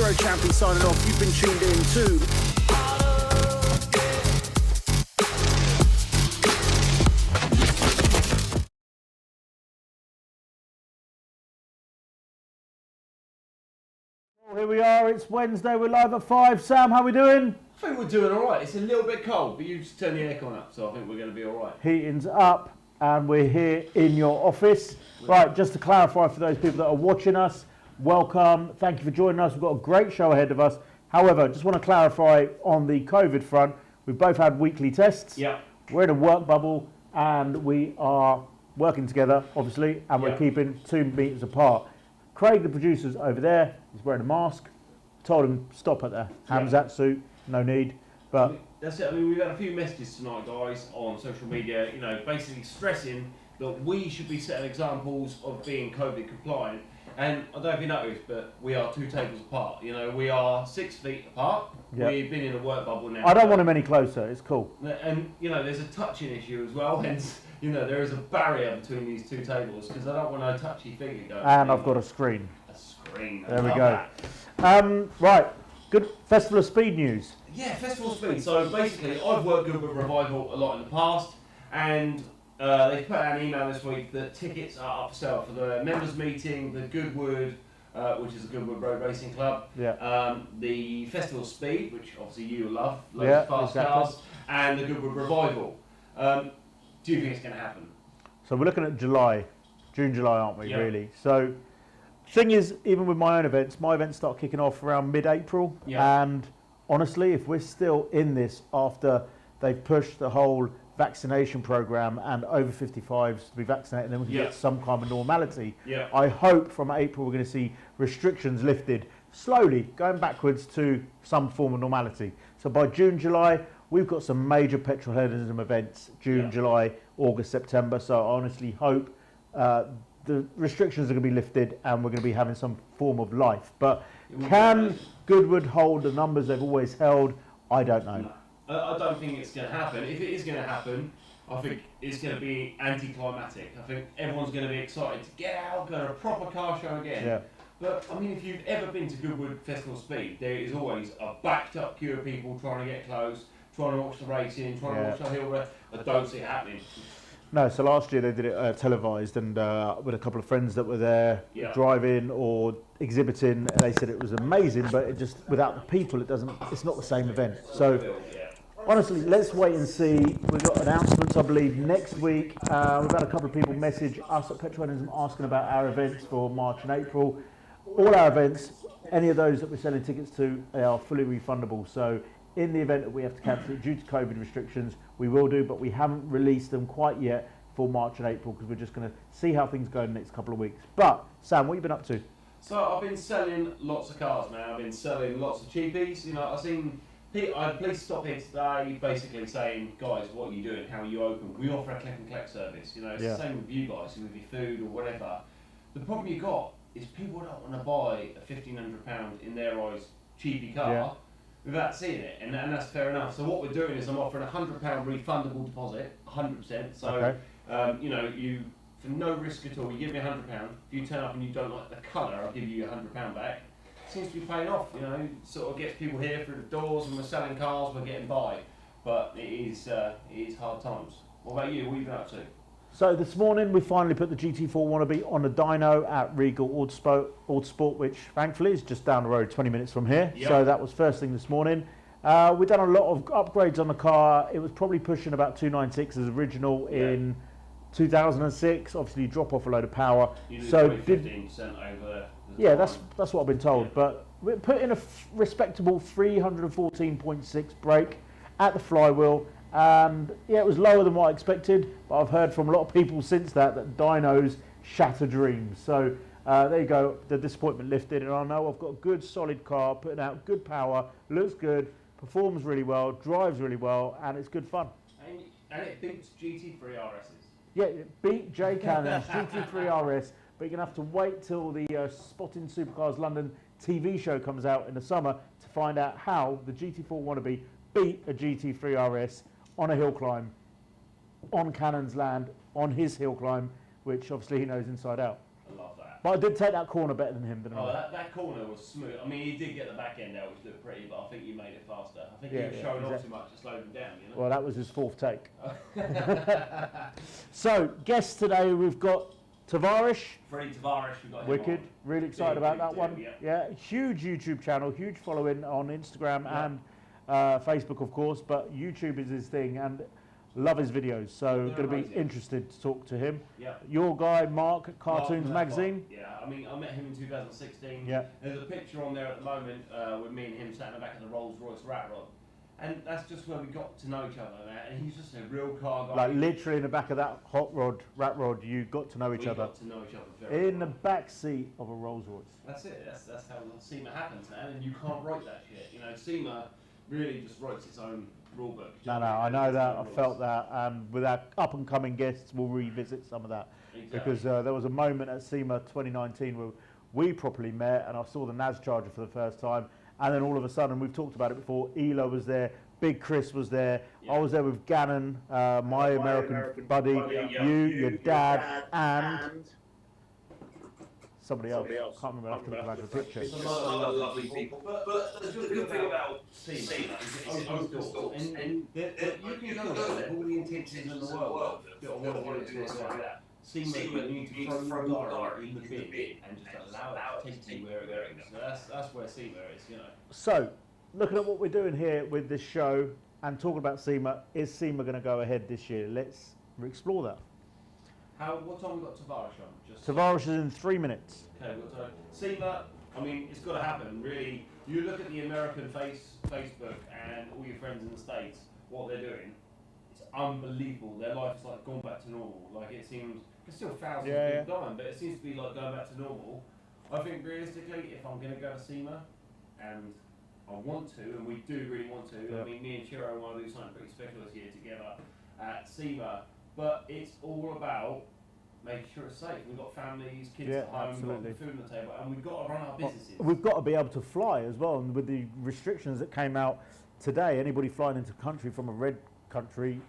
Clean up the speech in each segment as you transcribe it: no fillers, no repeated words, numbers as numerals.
Euro champion signing off. You've been tuned in to... Well, here we are, it's Wednesday, we're live at 5. Sam, how are we doing? I think we're doing alright. It's a little bit cold, but you just turn the aircon up, so I think we're going to be alright. Heating's up, and we're here in your office. Right, just to clarify for those people that are watching us, welcome, thank you for joining us. We've got a great show ahead of us. However, just want to clarify on the COVID front, we've both had weekly tests. Yeah. We're in a work bubble, and we are working together, obviously, and we're keeping 2 meters apart. Craig, the producer's over there, he's wearing a mask. Told him, stop at the Hamzat suit, no need. But that's it. I mean, we've had a few messages tonight, guys, on social media, you know, basically stressing that we should be setting examples of being COVID compliant. And I don't know if you noticed, but we are 2 tables apart. You know, we are 6 feet apart. Yep. We've been in a work bubble now. I don't want him any closer, it's cool. And, you know, there's a touching issue as well, hence, you know, there is a barrier between these 2 tables, because I don't want no touchy figure going. And I've got a screen. A screen. There we go. Right, good Festival of Speed news. Yeah, Festival of Speed. So basically, I've worked with Revival a lot in the past, and they put out an email this week that tickets are up for sale for the members meeting, the Goodwood, which is the Goodwood Road Racing Club, the Festival of Speed, which obviously you love, loads of fast cars, and the Goodwood Revival. Do you think it's going to happen? So we're looking at July, June, July, aren't we, really? So thing is, even with my own events, my events start kicking off around mid-April, and honestly, if we're still in this after they've pushed the whole vaccination program and over 55s to be vaccinated, then we can get some kind of normality. I hope from April we're going to see restrictions lifted slowly, going backwards to some form of normality. So by June, July, we've got some major Petrolheadonism events, June, July, August, September. So I honestly hope the restrictions are going to be lifted and we're going to be having some form of life. But can Goodwood hold the numbers they've always held? I don't know. No. I don't think it's going to happen. If it is going to happen, I think it's going to be anticlimactic. I think everyone's going to be excited to get out, go to a proper car show again. But, I mean, if you've ever been to Goodwood Festival Speed, there is always a backed up queue of people trying to get close, trying to watch the racing, trying to watch the hill race. I don't see it happening. No, so last year they did it televised, and with a couple of friends that were there driving or exhibiting, and they said it was amazing, but it just, without the people, it's not the same event. So honestly, let's wait and see. We've got announcements, I believe, next week. We've had a couple of people message us at Petrolheadonism asking about our events for March and April. All our events, any of those that we're selling tickets to, they are fully refundable. So in the event that we have to cancel it due to COVID restrictions, we will do, but we haven't released them quite yet for March and April because we're just going to see how things go in the next couple of weeks. But Sam, what have you been up to? So I've been selling lots of cars, man. I've been selling lots of cheapies. You know, I had police stop here today, basically saying, guys, what are you doing? How are you open? We offer a click and collect service. You know, it's the same with you guys, with your food or whatever. The problem you got is people don't want to buy a £1,500 in their eyes cheapy car without seeing it, and that's fair enough. So what we're doing is I'm offering a £100 refundable deposit, 100%. So you know, you for no risk at all, you give me £100. If you turn up and you don't like the colour, I'll give you your £100 back. Seems to be paying off, you know. Sort of gets people here through the doors, and we're selling cars, we're getting by. But it is hard times. What about you? What have you been up to? So this morning we finally put the GT4 Wannabe on the dyno at Regal Autosport, which thankfully is just down the road, 20 minutes from here. So that was first thing this morning. We've done a lot of upgrades on the car. It was probably pushing about 296 as original in 2006. Obviously, you drop off a load of power. You so 15% over. Yeah, that's what I've been told. But we put in a respectable 314.6 brake at the flywheel. And yeah, it was lower than what I expected, but I've heard from a lot of people since that dynos shatter dreams. So there you go, the disappointment lifted, and I know I've got a good solid car, putting out good power, looks good, performs really well, drives really well, and it's good fun. And it beats GT3 RSs. Yeah, it beat J Cannon's GT3 RS, but you're going to have to wait till the Spotting Supercars London TV show comes out in the summer to find out how the GT4 Wannabe beat a GT3 RS on a hill climb, on Cannon's land, on his hill climb, which obviously he knows inside out. I love that. But I did take that corner better than him, didn't I? That corner was smooth. I mean, he did get the back end out, which looked pretty, but I think you made it faster. I think he was showing off too much to slow him down, you know? Well, that was his 4th take. So, guests today, we've got Tavarish. Freddie Tavarish, we've got him Wicked. on. Really excited about that one. Yeah. Huge YouTube channel, huge following on Instagram and Facebook, of course, but YouTube is his thing, and love his videos, so going to be interested to talk to him. Yeah. Your guy, Mark, Cartoons Magazine. Yeah, I mean, I met him in 2016. Yeah. There's a picture on there at the moment with me and him sat in the back of the Rolls Royce Rat Rod. And that's just where we got to know each other, man. And he's just a real car guy. Like literally in the back of that hot rod, rat rod, you got to know each other. We got to know each other very in the back seat of a Rolls Royce. That's it. That's how SEMA happens, man. And you can't write that shit. You know, SEMA really just writes its own rule book. No, I know that. I felt that. And with our up and coming guests, we'll revisit some of that. Exactly. Because there was a moment at SEMA 2019 where we properly met, and I saw the NAS Charger for the first time. And then all of a sudden, we've talked about it before, Elo was there, Big Chris was there, I was there with Gannon, my American buddy, you, your dad, and somebody else. Can't remember, I have to look back at the picture. Some other lovely people. But the good thing about SEMA is it's open doors. And you can go there with all the intentions in the world that I want to do this like that. SEMA, you need to throw your dart in the bin and just allow it to take you where it goes. So that's where SEMA is, you know. So, looking at what we're doing here with this show and talking about SEMA, is SEMA going to go ahead this year? Let's explore that. What time we got Tavarish on? Tavarish is in 3 minutes. Okay, what time? SEMA, I mean, it's got to happen, really. You look at the American Facebook and all your friends in the States, what they're doing, it's unbelievable. Their life is like gone back to normal. Like it seems, there's still thousands of people dying, but it seems to be like going back to normal. I think realistically, if I'm going to go to SEMA, and I want to, and we do really want to, I mean, me and Chiro want to do something pretty special this year together at SEMA, but it's all about making sure it's safe. We've got families, kids at home, we've got food on the table, and we've got to run our businesses. We've got to be able to fly as well, and with the restrictions that came out today, anybody flying into country from a red country,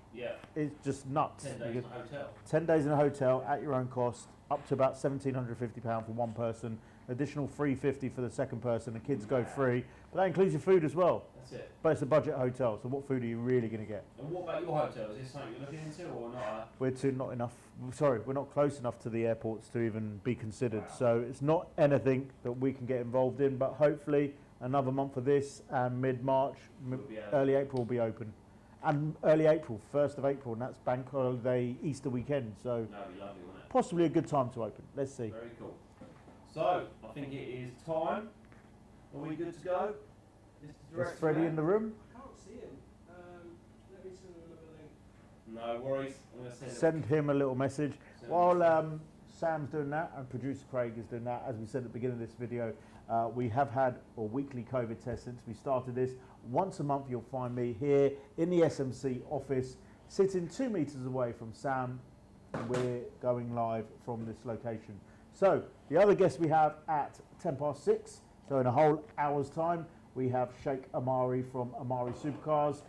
it's just nuts. 10 days in a hotel. 10 days in a hotel at your own cost, up to about £1,750 for one person, additional $350 for the second person, the kids go free, but that includes your food as well. That's it. But it's a budget hotel, so what food are you really going to get? And what about your hotel? Is this something you're looking into or not? We're not close enough to the airports to even be considered, so it's not anything that we can get involved in, but hopefully another month of this and mid-March, early April will be open. And early April, 1st of April, and that's bank holiday Easter weekend, so That'd be lovely, wouldn't it? possibly a good time to open. Let's see. Very cool. So, I think it is time. Are we good to go? Is Freddie in the room? I can't see him. Let me send him another link. No worries. I'm going to Send him a little message. While Sam's doing that and producer Craig is doing that, as we said at the beginning of this video, we have had a weekly COVID test since we started this. Once a month you'll find me here in the SMC office, sitting 2 meters away from Sam, and we're going live from this location. So the other guest we have at 6:10, so in a whole hour's time, we have Sheikh AMARI from AMARI Supercars,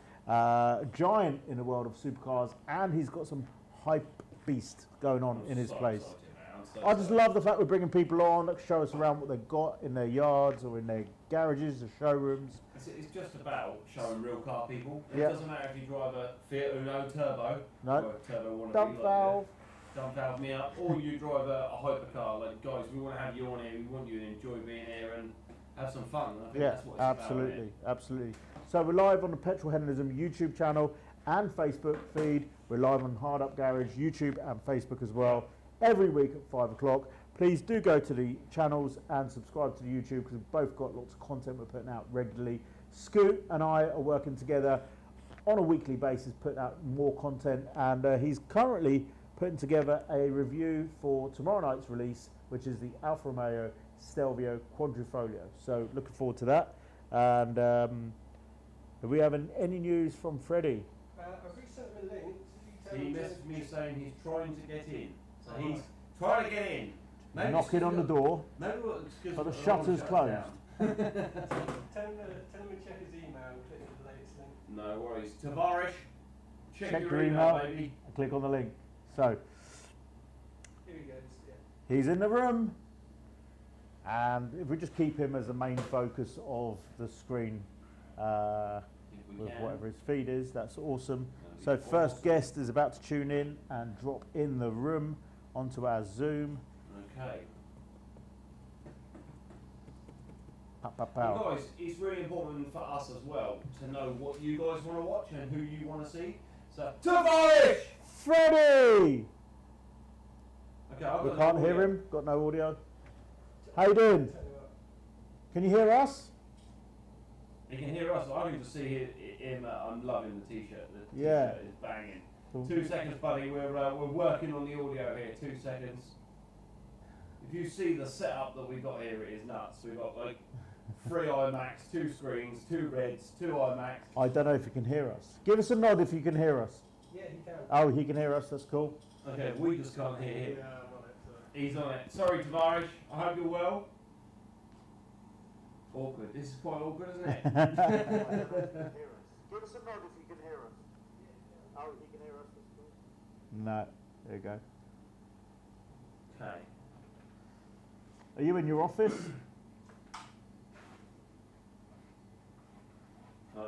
giant in the world of supercars, and he's got some hype beast going on in his place. I just love the fact we're bringing people on that show us around what they've got in their yards or in their garages or showrooms. It's just about showing real car people. It doesn't matter if you drive a Fiat Uno Turbo, or a Turbo dump valve, me up, or you drive a hypercar. Like, guys, we want to have you on here. We want you to enjoy being here and have some fun. I think that's what it's absolutely, about, absolutely. So we're live on the Petrolheadonism YouTube channel and Facebook feed. We're live on Hard Up Garage YouTube and Facebook as well. Every week at 5 o'clock. Please do go to the channels and subscribe to the YouTube because we've both got lots of content we're putting out regularly. Scoot and I are working together on a weekly basis, putting out more content, and he's currently putting together a review for tomorrow night's release, which is the Alfa Romeo Stelvio Quadrifoglio. So looking forward to that. And are we having any news from Freddie? I've resent him a link. He messaged me saying he's trying to get in. So he's trying to get in. Maybe knocking on the door, but the shutter's closed. Tell him to check his email and click on the latest link. No worries. Tavarish, check your email, baby. Click on the link. So, here he goes. he's in the room. And if we just keep him as the main focus of the screen with whatever his feed is, that's awesome. So first guest is about to tune in and drop in the room onto our Zoom. Okay. Pow. Guys, it's really important for us as well to know what you guys want to watch and who you want to see. So, TAVARISH! Freddie! Okay, We can't hear him, got no audio. How you doing? Can you hear us? You can hear us. I can just see him. I'm loving the t-shirt. The Yeah. t-shirt is banging. 2 seconds, buddy. We're working on the audio here. 2 seconds. If you see the setup that we've got here, it is nuts. We've got like 3 iMacs, 2 screens, 2 Reds, 2 iMacs. I don't know if you can hear us. Give us a nod if you can hear us. Yeah, he can. Oh, he can hear us. That's cool. Okay, we just can't hear him. Yeah, I'm on it. So. He's on it. Sorry, Tavarish. I hope you're well. Awkward. This is quite awkward, isn't it? Give us a nod if you can hear us. Oh, he can hear us. That's cool. No. There you go. Okay. Are you in your office?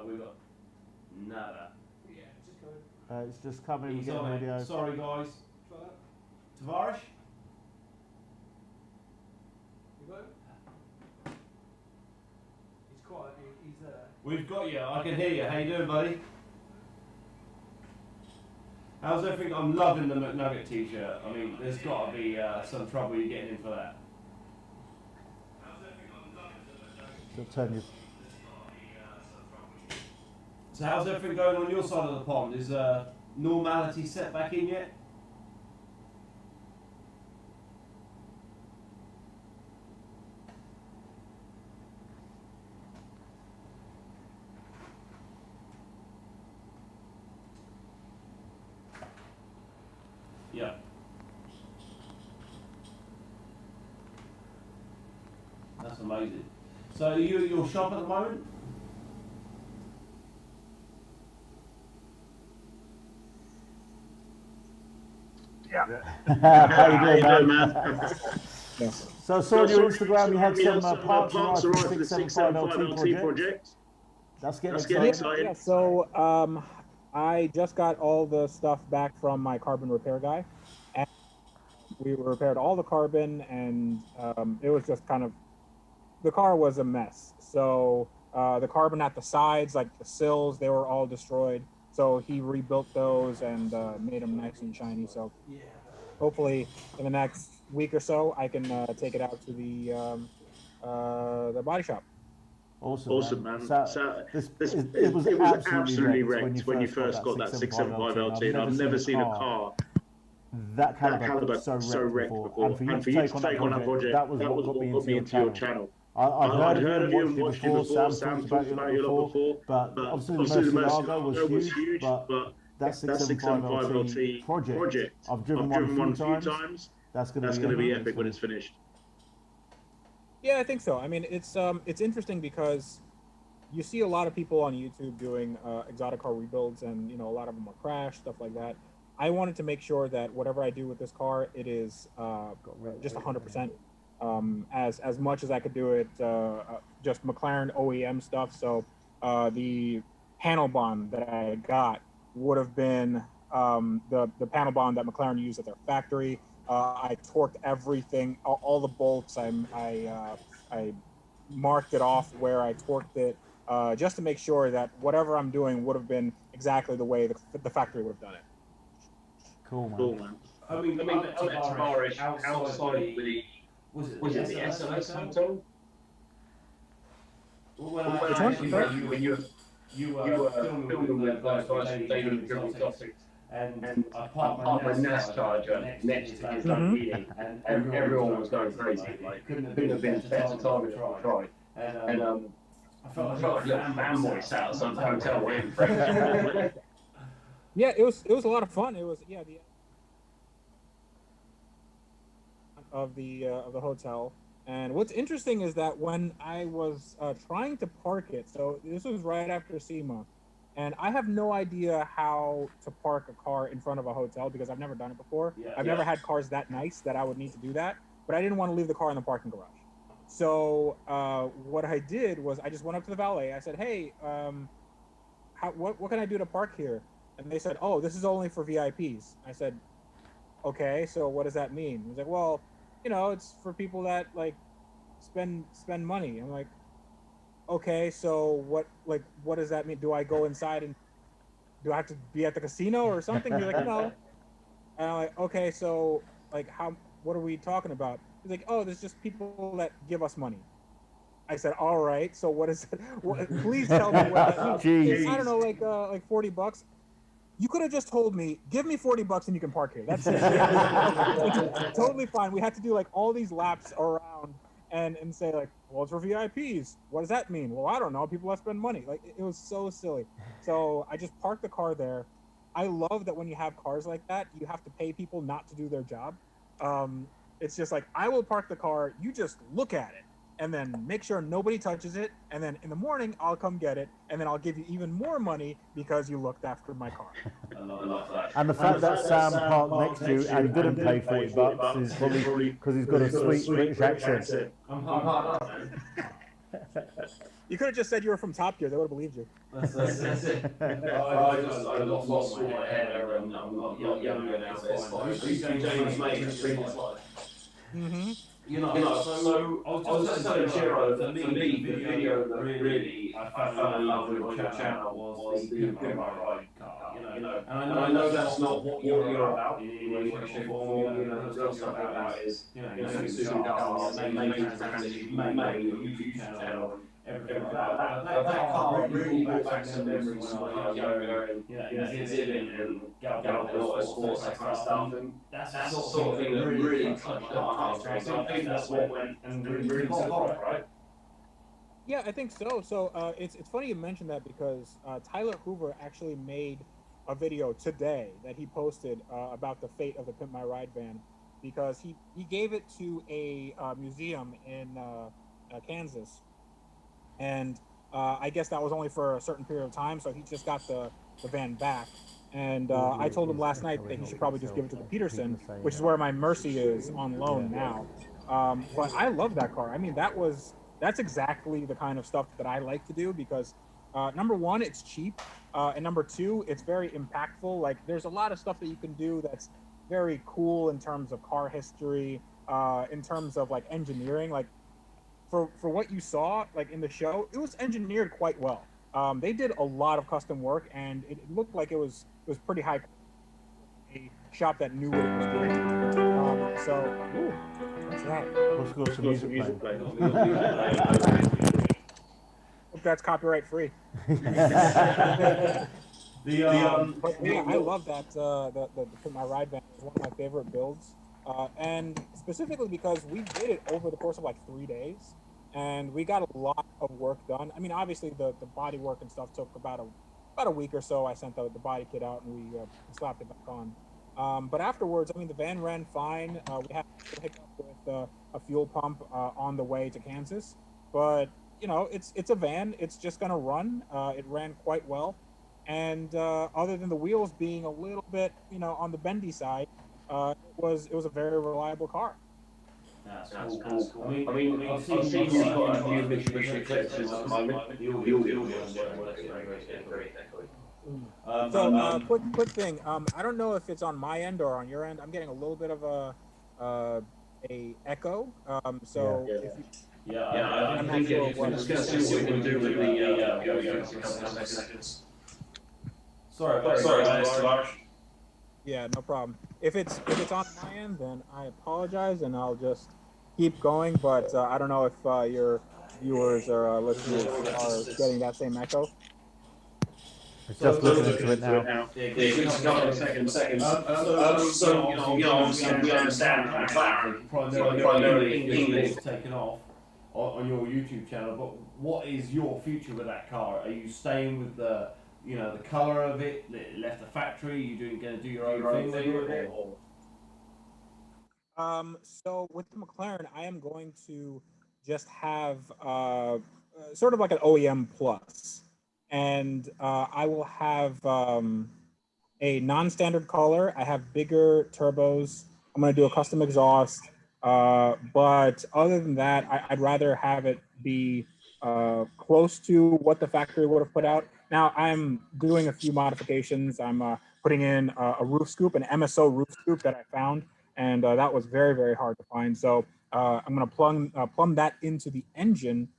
We've got nada. Yeah, just go. It's just coming. He's We're on getting audio. it. Sorry, guys. Try that. Tavarish? You got him? He's quiet. He's there. We've got you. I can hear you. How you doing, buddy? How's everything? I'm loving the McNugget t-shirt. I mean, there's got to be some trouble you getting in for that. So turn your. So how's everything going on your side of the pond? Is normality set back in yet? Yeah. That's amazing. So are you at your shop at the moment? How you doing, man? So I saw on your Instagram you had some parts arrived for the 675 LT project. That's getting exciting. Yeah, so I just got all the stuff back from my carbon repair guy, and we repaired all the carbon, and it was just kind of, the car was a mess. So the carbon at the sides, like the sills, they were all destroyed. So he rebuilt those and made them nice and shiny. So hopefully in the next week or so, I can take it out to the body shop. Awesome, man. So it was absolutely wrecked when you first got that 675 LT, and I've never seen a car that caliber so wrecked before. And for you to take on that project, that was what got me into your channel. I'd heard of you and watched you before. Sam talked about you a lot before, but obviously the Murcielago was huge. But that 675 LT project, I've driven one a few times. That's going to be epic when it's finished. Yeah, I think so. I mean, it's interesting because you see a lot of people on YouTube doing exotic car rebuilds, and a lot of them are crashed, stuff like that. I wanted to make sure that whatever I do with this car, it is just 100%. As much as I could do it, just McLaren OEM stuff. So the panel bond that I got would have been the panel bond that McLaren used at their factory. I torqued everything, all the bolts. I marked it off where I torqued it, just to make sure that whatever I'm doing would have been exactly the way the factory would have done it. Cool, man. I mean, Tavarish outside the... Was it the SLS hotel? When you were filming with those guys from Daily Driven Topics, and I parked my NAS charger next to his meeting, and everyone was going crazy. Like, couldn't have been a better time to try. And I felt like a little fanboy sat outside the hotel waiting for it. Yeah, it was a lot of fun. It was the of the hotel. And what's interesting is that when I was trying to park it, so this was right after SEMA, and I have no idea how to park a car in front of a hotel because I've never done it before. I've never had cars that nice that I would need to do that, but I didn't want to leave the car in the parking garage. So what I did was I just went up to the valet. I said, "Hey, what can I do to park here?" And they said, "Oh, this is only for VIPs." I said, "Okay, so what does that mean?" He's like, "Well, it's for people that like spend money." I'm like, "Okay, so what does that mean? Do I go inside and do I have to be at the casino or something?" He's like, "No." And I'm like, "Okay, so like what are we talking about?" He's like, "Oh, there's just people that give us money." I said, "All right, so what is it? Please tell me what that means." Jeez. I don't know, like $40. You could have just told me, "Give me $40 and you can park here." That's it. It's totally fine. We had to do like all these laps around and say like, "Well, it's for VIPs." What does that mean? Well, I don't know. People that spend money. Like it was so silly. So I just parked the car there. I love that when you have cars like that, you have to pay people not to do their job. It's just like, I will park the car. You just look at it and then make sure nobody touches it. And then in the morning, I'll come get it. And then I'll give you even more money because you looked after my car. I love that. And the fact that Sam parked next to you and didn't pay $40 is probably because he's got a sweet British accent. I'm hard up, man. You could have just said you were from Top Gear. They would have believed you. That's it. I lost all my hair and I'm not younger now, so it's fine. James made street life. So I was just telling Chiro that for me, the video that really I fell in love with on your channel was the MARC car, and I know that's not what you're about in any way, shape or form, the real stuff about is, supercars, major transit you've made, your YouTube channel, everything like that. That car really brought back some memories when I was younger and, exhibiting and galloping sports, that kind of stuff, and that's the sort of thing that really touched our hearts. So I think that's what went and really took off, right? Yeah, I think so. So it's funny you mentioned that because Tyler Hoover actually made a video today that he posted about the fate of the Pimp My Ride van, because he gave it to a museum in Kansas, and I guess that was only for a certain period of time, so he just got the van back. And I told him last night that he should probably just give it to the Peterson, which is where my Mercy is on loan now. But I love that car. I mean, that's exactly the kind of stuff that I like to do because number one, it's cheap, and number two, it's very impactful. Like, there's a lot of stuff that you can do that's very cool in terms of car history, in terms of like engineering. Like for what you saw like in the show, it was engineered quite well. They did a lot of custom work, and it looked like it was pretty high. A shop that knew what it was doing. What's that? Let's go some music playing. Hope that's copyright free. But yeah, I love that. The My Ride van is one of my favorite builds, and specifically because we did it over the course of like 3 days, and we got a lot of work done. I mean, obviously the body work and stuff took about a week or so. I sent the body kit out and we slapped it back on. But afterwards, I mean, the van ran fine. We had to hook up with a fuel pump on the way to Kansas, but it's a van. It's just gonna run. It ran quite well, and other than the wheels being a little bit, on the bendy side, it was a very reliable car. That's cool. I mean, I've seen you've got a few Mitsubishi Eclipses at the moment. The audio is great. So, quick thing. I don't know if it's on my end or on your end. I'm getting a little bit of a echo. So Yeah. if you, I think we're just going to see what we can do with the yo-yo in a couple of seconds. Sorry, Tavares. Yeah, no problem. If it's on my end, then I apologize, and I'll just keep going. But I don't know if your viewers or listeners are getting that same echo. It's just looking into it now. Just a couple of seconds. So obviously we understand McLaren primarily English is taken off on your YouTube channel, but what is your future with that car? Are you staying with the colour of it? It left the factory. Are you going to do your own thing with it? So with the McLaren, I am going to just have sort of like an OEM plus, and I will have a non-standard color. I have bigger turbos. I'm going to do a custom exhaust. But other than that, I'd rather have it be close to what the factory would have put out. Now I'm doing a few modifications. I'm putting in a roof scoop, an MSO roof scoop that I found, and that was very, very hard to find. So I'm going to plumb that into the engine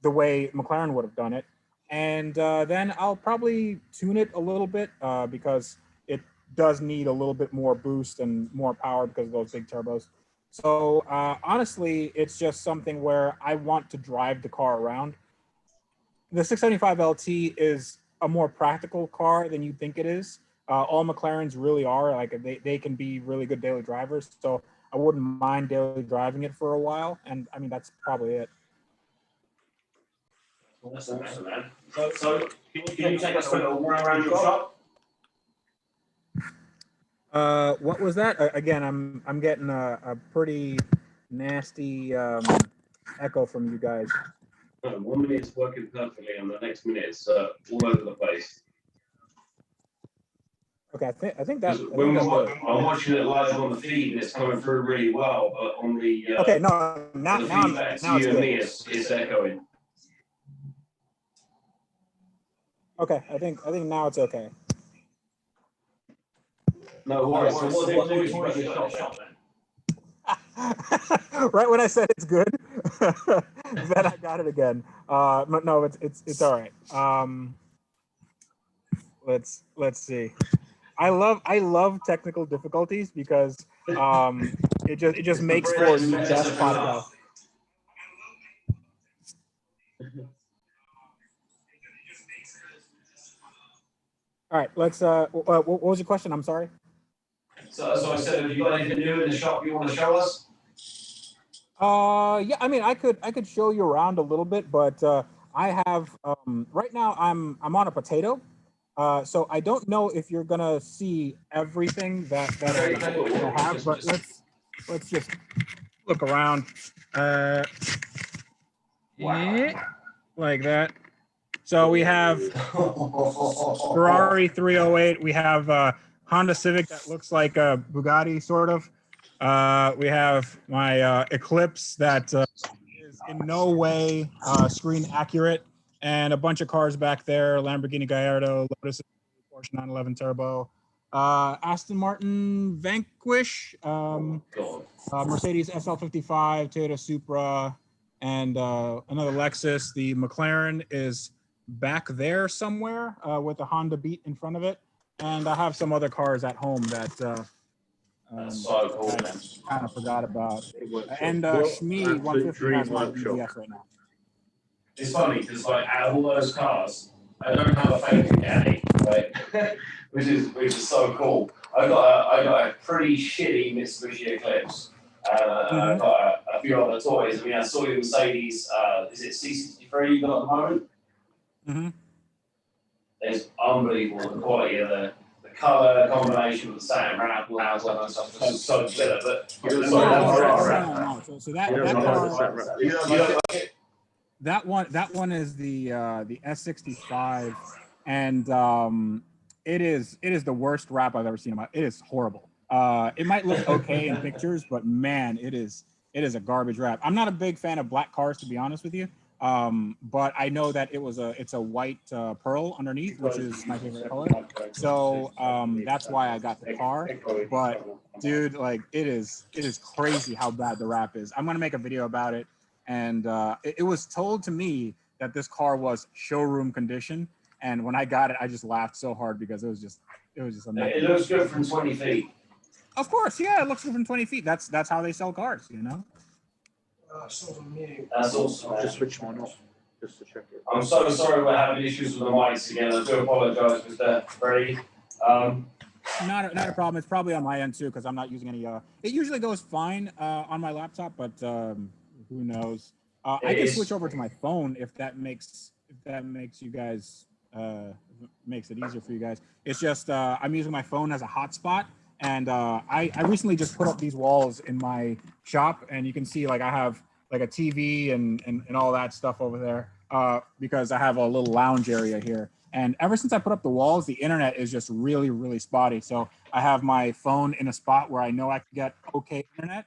the way McLaren would have done it. And then I'll probably tune it a little bit because it does need a little bit more boost and more power because of those big turbos. So honestly, it's just something where I want to drive the car around. The 675 LT is a more practical car than you think it is. All McLarens really are. Like they can be really good daily drivers. So I wouldn't mind daily driving it for a while. And I mean, that's probably it. That's awesome, man. So can you take us for a little run around your shop? What was that? Again, I'm getting a pretty nasty echo from you guys. 1 minute's working perfectly, and the next minute it's all over the place. Okay, I think that. I'm watching it live on the feed, and it's coming through really well, but on the okay, no, now it's you and me, it's echoing. Okay, I think now it's okay. No worries. So what do you put in your shop then? Right when I said it's good, then I got it again. No, it's all right. Let's see. I love technical difficulties because it just makes for the best podcast. All right, let's. What was your question? I'm sorry. So I said, have you got anything new in the shop you want to show us? Yeah, I mean, I could show you around a little bit, but I have right now I'm on a potato, so I don't know if you're gonna see everything that I have, but let's just look around, wow. Like that. So we have Ferrari 308. We have Honda Civic that looks like a Bugatti, sort of. We have my Eclipse that is in no way screen accurate, and a bunch of cars back there: Lamborghini Gallardo, Lotus, Porsche 911 Turbo, Aston Martin Vanquish, Mercedes SL55, Toyota Supra, and another Lexus. The McLaren is back there somewhere with a Honda Beat in front of it, and I have some other cars at home that that's so cool, man. Kind of forgot about. And Shmi 150 has my BBS right now. It's funny because like out of all those cars, I don't have a favorite caddy, right? which is so cool. I got a pretty shitty Mitsubishi Eclipse. I've got a few other toys. I mean, I saw your Mercedes. Is it C63 you got at the moment? Mm-hmm. It's unbelievable the quality of the color combination with the satin wrap, lounge leather and stuff. So better, but so that one is the S65, and it is the worst wrap I've ever seen. It is horrible. It might look okay in pictures, but man, it is a garbage wrap. I'm not a big fan of black cars, to be honest with you. But I know that it's a white pearl underneath, which is my favorite color. So that's why I got the car. But dude, like it is crazy how bad the wrap is. I'm gonna make a video about it. And it was told to me that this car was showroom condition. And when I got it, I just laughed so hard because it was just a nightmare. It looks good from 20 feet. Of course, yeah, it looks good from 20 feet. That's how they sell cars, you know. That's awesome. I'll just switch mine off just to check it. I'm so sorry we're having issues with the mics again. I do apologise, Mr. Freddie. Not a problem. It's probably on my end too because I'm not using any. It usually goes fine on my laptop, but who knows? I can switch over to my phone if that makes you guys makes it easier for you guys. It's just I'm using my phone as a hotspot. And I recently just put up these walls in my shop, and you can see like I have like a TV and all that stuff over there because I have a little lounge area here. And ever since I put up the walls, the internet is just really, really spotty. So I have my phone in a spot where I know I can get okay internet.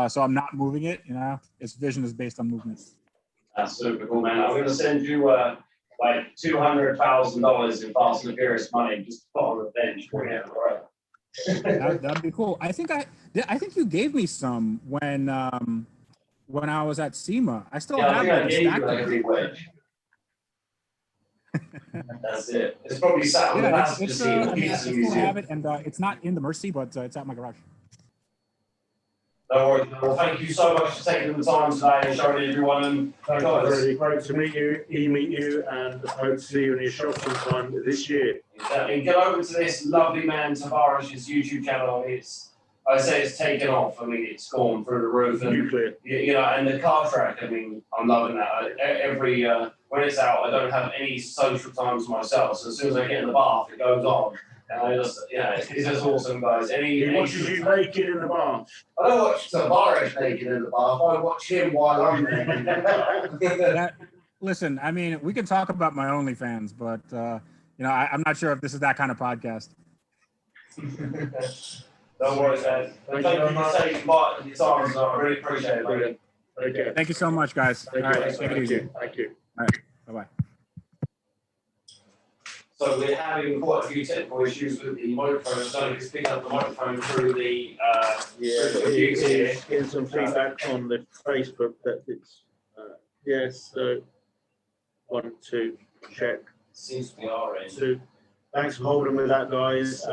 so I'm not moving it. You know, its vision is based on movement. That's super cool, man. I'm going to send you like $200,000 in Fast and Furious money just to put on the bench for you. That'd be cool. I think you gave me some when I was at SEMA. I still have like a stack of it. Big wedge. That's it. It's probably sat on the passenger seat in the pizza I museum. have it, and it's not in the Mercy, but it's at my garage. No worries. Well, thank you so much for taking the time today and showing everyone. And Really great to meet you, meet you, and hope to see you in your shop sometime this year. exactly. Get over to this lovely man Tavarish's YouTube channel. I say it's taken off. I mean, it's gone through the roof. And, Nuclear. you know, and the car track. I mean, I'm loving that. Every when it's out, I don't have any social times myself. So as soon as I get in the bath, it goes on. And I just, it's just awesome, guys. He watches you naked in the bath. I don't watch Tavarish naked in the bath. I watch him while I'm naked. Listen, I mean, we can talk about my OnlyFans, but I'm not sure if this is that kind of podcast. Don't worry, guys. Thank you for taking part in your time. I really appreciate it, buddy. Okay. Thank you so much, guys. All right, take it easy. Thank you. All right, bye-bye. So we're having quite a few technical issues with the microphone. So it's picking up the microphone through the computer here. Getting some feedback on the Facebook that it's yes. So 1, 2, check. Seems to be our end. 2. Thanks for holding with that, guys.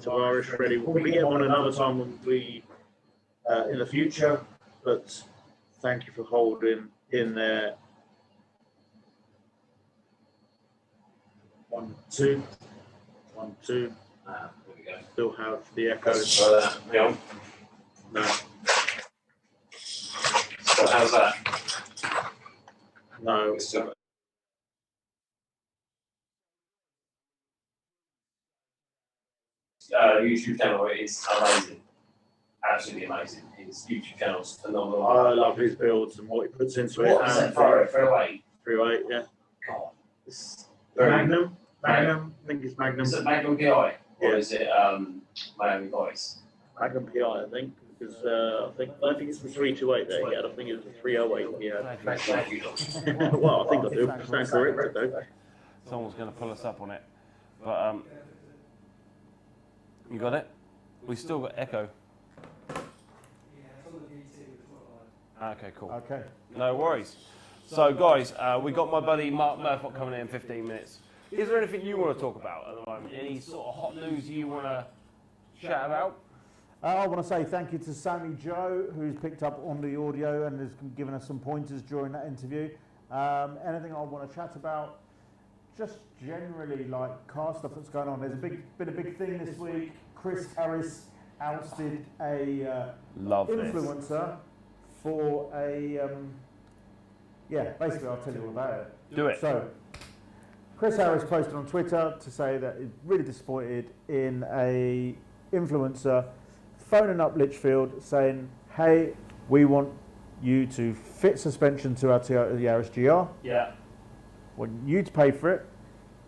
Tavarish ready. We'll probably get on another time when we in the future, but thank you for holding in there. 1, 2, 1, 2. There we go. Still have the echo. Let's try that. Yeah. No, So how's that? no. It's still. YouTube channel is amazing, absolutely amazing. His YouTube channel's phenomenal. I love his builds and what he puts into it. What is that for? 308? 308, yeah. God, it's Magnum? Magnum? I think it's Magnum. Is it Magnum PI? Or Yeah. is it Miami Vice? Magnum PI, I think. Because I don't think it's the 328 that he had. I think it was the 308 he had. Thank you. Well, I think I do. Stand corrected though. Someone's going to pull us up on it. But, you got it? We still got echo. Okay, cool. Okay. No worries. So, guys, we got my buddy Mark METHOT coming in 15 minutes. Is there anything you want to talk about at the moment? Any sort of hot news you want to chat about? I want to say thank you to Sammy Joe, who's picked up on the audio and has given us some pointers during that interview. Anything I want to chat about? Just generally like car stuff that's going on. There's been a big thing this week. Chris Harris ousted a influencer for a basically I'll tell you all about it. Do it. So Chris Harris posted on Twitter to say that he's really disappointed in a influencer phoning up Litchfield saying, hey, we want you to fit suspension to our Yaris GR. Yeah. Want you to pay for it.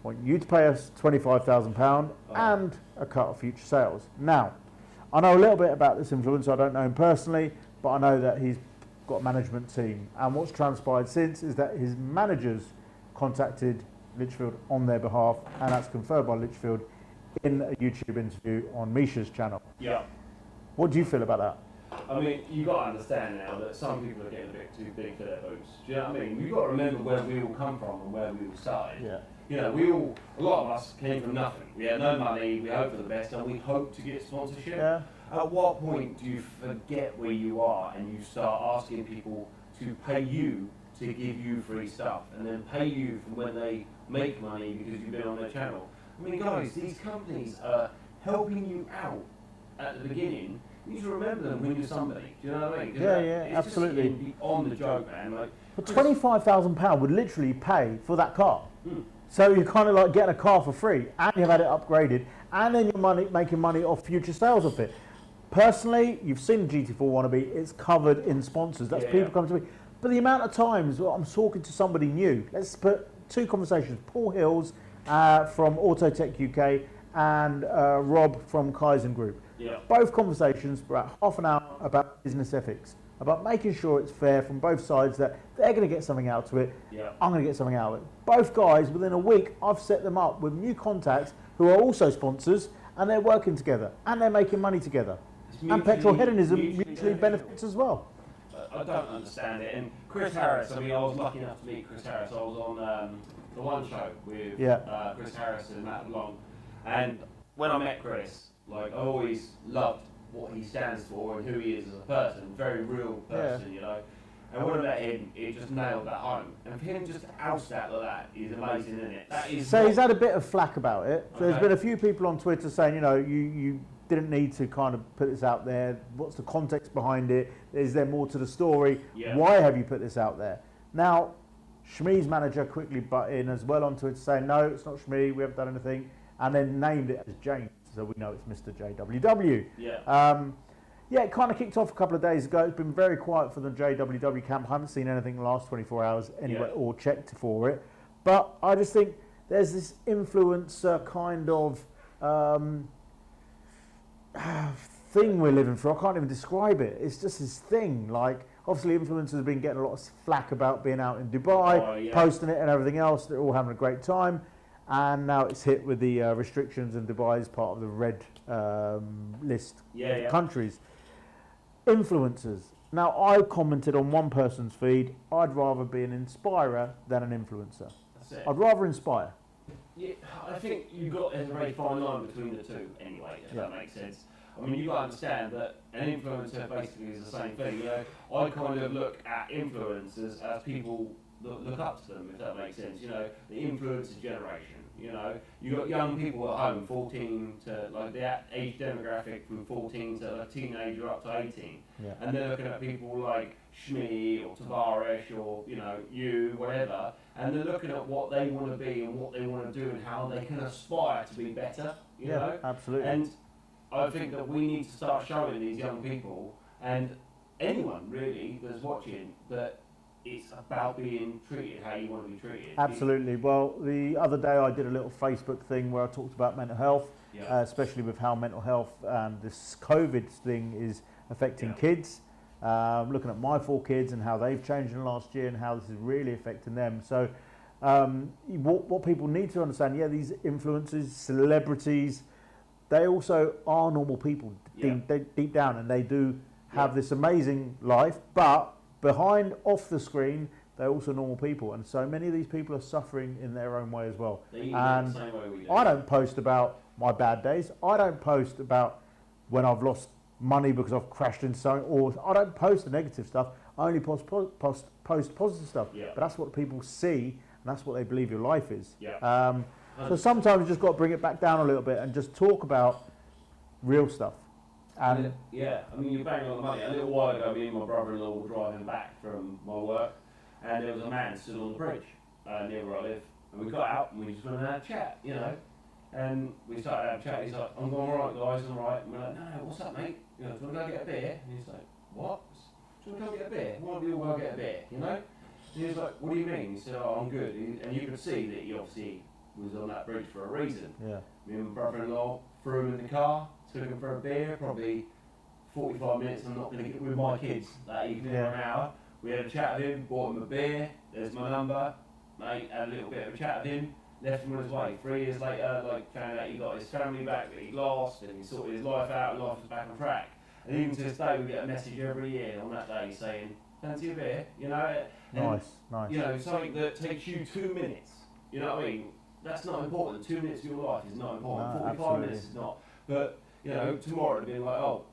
Want you to pay us £25,000 and a cut of future sales. Now, I know a little bit about this influencer. I don't know him personally, but I know that he's got a management team. And what's transpired since is that his managers contacted Litchfield on their behalf, and that's confirmed by Litchfield in a YouTube interview on Misha's channel. Yeah. What do you feel about that? I mean, you've got to understand now that some people are getting a bit too big for their boots. Do you know what I mean? You've got to remember where we all come from and where we all started. Yeah. You know, a lot of us came from nothing. We had no money, we hoped for the best, and we hoped to get sponsorship. Yeah. At what point do you forget where you are and you start asking people to pay you to give you free stuff and then pay you from when they make money because you've been on their channel? I mean, guys, these companies are helping you out at the beginning. You need to remember them when you're somebody. Do you know what I mean? Yeah, It's absolutely. Just beyond the joke, man. Like, But £25,000 would literally pay for that car. Mm. So you're kind of like getting a car for free, and you've had it upgraded, and then you're making money off future sales of it. Personally, you've seen the GT4 Wannabe, it's covered in sponsors. That's people come to me. But the amount of times I'm talking to somebody new, let's put 2 conversations, Paul Hills from Autotech UK and Rob from Kaizen Group. Yeah. Both conversations were about half an hour about business ethics, about making sure it's fair from both sides, that they're going to get something out of it, Yeah. I'm going to get something out of it. Both guys, within a week, I've set them up with new contacts who are also sponsors, and they're working together, and they're making money together. And Petrolheadonism mutually benefits as well. I don't understand it. And Chris Harris, I mean, I was lucky enough to meet Chris Harris. I was on the One Show with Chris Harris and Matt Long. And when I met Chris, like, I always loved what he stands for and who he is as a person. Very real person, you know. And when I met him, it just nailed that home. And for him just to oust that like that is amazing, isn't it? That is so he's had a bit of flack about it. So there's been a few people on Twitter saying, you know, you didn't need to kind of put this out there. What's the context behind it? Is there more to the story? Yeah. Why have you put this out there? Now, Shmee's manager quickly butt in as well on Twitter saying, no, it's not Shmee, we haven't done anything, and then named it as James, so we know it's Mr. JWW. Yeah. Yeah, it kind of kicked off a couple of days ago. It's been very quiet for the JWW camp. I haven't seen anything in the last 24 hours anyway, or checked for it. But I just think there's this influencer kind of thing we're living through. I can't even describe it. It's just this thing. Like, obviously, influencers have been getting a lot of flack about being out in Dubai, posting it and everything else. They're all having a great time. And now it's hit with the restrictions, and Dubai is part of the red list of countries. Influencers. Now, I commented on one person's feed, I'd rather be an inspirer than an influencer. That's it. I'd rather inspire. Yeah, I think you've got there's a very fine line between the two anyway, if that makes sense. I mean, you've got to understand that an influencer basically is the same thing. You know, I kind of look at influencers as people that look up to them, if that makes sense. You know, the influencer generation. You know, you've got young people at home, 14 to, like, the age demographic from 14 to a teenager up to 18. Yeah. And they're looking at people like Shmee or Tavarish or, you know, you, whatever, and they're looking at what they want to be and what they want to do and how they can aspire to be better, you know? Absolutely. And I think that we need to start showing these young people and anyone really that's watching that it's about being treated how you want to be treated. Absolutely. Well, the other day I did a little Facebook thing where I talked about mental health, especially with how mental health and this COVID thing is affecting kids. Looking at my 4 kids and how they've changed in the last year and how this is really affecting them. So what people need to understand, these influencers, celebrities, they also are normal people deep down, and they do have this amazing life, but behind, off the screen, they're also normal people, and so many of these people are suffering in their own way as well. And I don't post about my bad days. I don't post about when I've lost money because I've crashed into something, or I don't post the negative stuff. I only post positive stuff. But that's what people see, and that's what they believe your life is. So sometimes you just got to bring it back down a little bit and just talk about real stuff. And I mean, you're banging on the money. A little while ago, me and my brother-in-law were driving back from my work, and there was a man stood on the bridge near where I live. And we got out and we just went and had a chat, you know. And we started having a chat. He's like, "I'm going all right, guys, I'm all right." And we're like, "No, what's up, mate? You know, do you want to go get a beer?" And he's like, "What? Do you want to go get a beer? Why don't we all go get a beer, you know?" And he was like, "What do you mean?" He said, "Oh, I'm good." And you could see that he obviously was on that bridge for a reason. Me and my brother-in-law threw him in the car, took him for a beer, probably 45 minutes. I'm not going to get with my kids that evening for an hour. We had a chat with him, bought him a beer. There's my number, mate. Had a little bit of a chat with him. Left him on his way. 3 years later, found out he got his family back that he lost, and he sorted his life out, and life was back on track. And even to this day, we get a message every year on that day saying, "Fancy a beer?" You know. And, nice. You know, something that takes you 2 minutes. You know what I mean? That's not important. 2 minutes of your life is not important. 45 minutes is not. But, you know, tomorrow it'd be like, oh,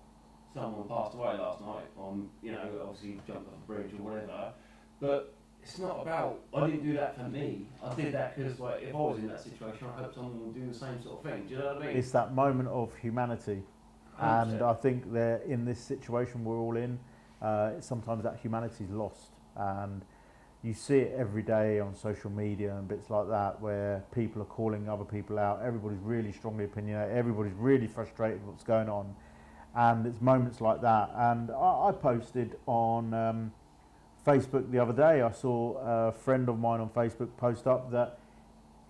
someone passed away last night on, you know, obviously jumped off a bridge or whatever. But it's not about, I didn't do that for me. I did that because, like, if I was in that situation, I hope someone would do the same sort of thing. Do you know what I mean? It's that moment of humanity. 100%. And I think that in this situation we're all in, sometimes that humanity is lost. And you see it every day on social media and bits like that, where people are calling other people out. Everybody's really strongly opinionated. Everybody's really frustrated with what's going on. And it's moments like that. And I posted on Facebook the other day. I saw a friend of mine on Facebook post up that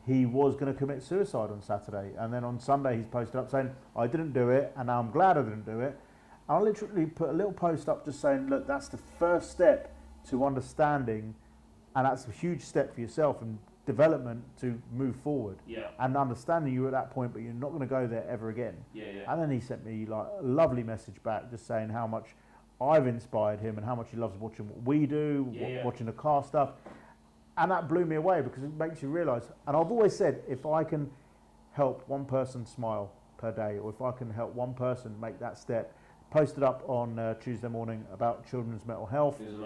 he was going to commit suicide on Saturday, and then on Sunday he's posted up saying, I didn't do it, and now I'm glad I didn't do it. And I literally put a little post up just saying, look, that's the first step to understanding, and that's a huge step for yourself and development to move forward. Yeah. And understanding you at that point, but you're not going to go there ever again. Yeah. And then he sent me like a lovely message back just saying how much I've inspired him and how much he loves watching what we do, watching the car stuff. And that blew me away because it makes you realise, and I've always said, if I can help one person smile per day, or if I can help one person make that step, posted up on Tuesday morning about children's mental health, things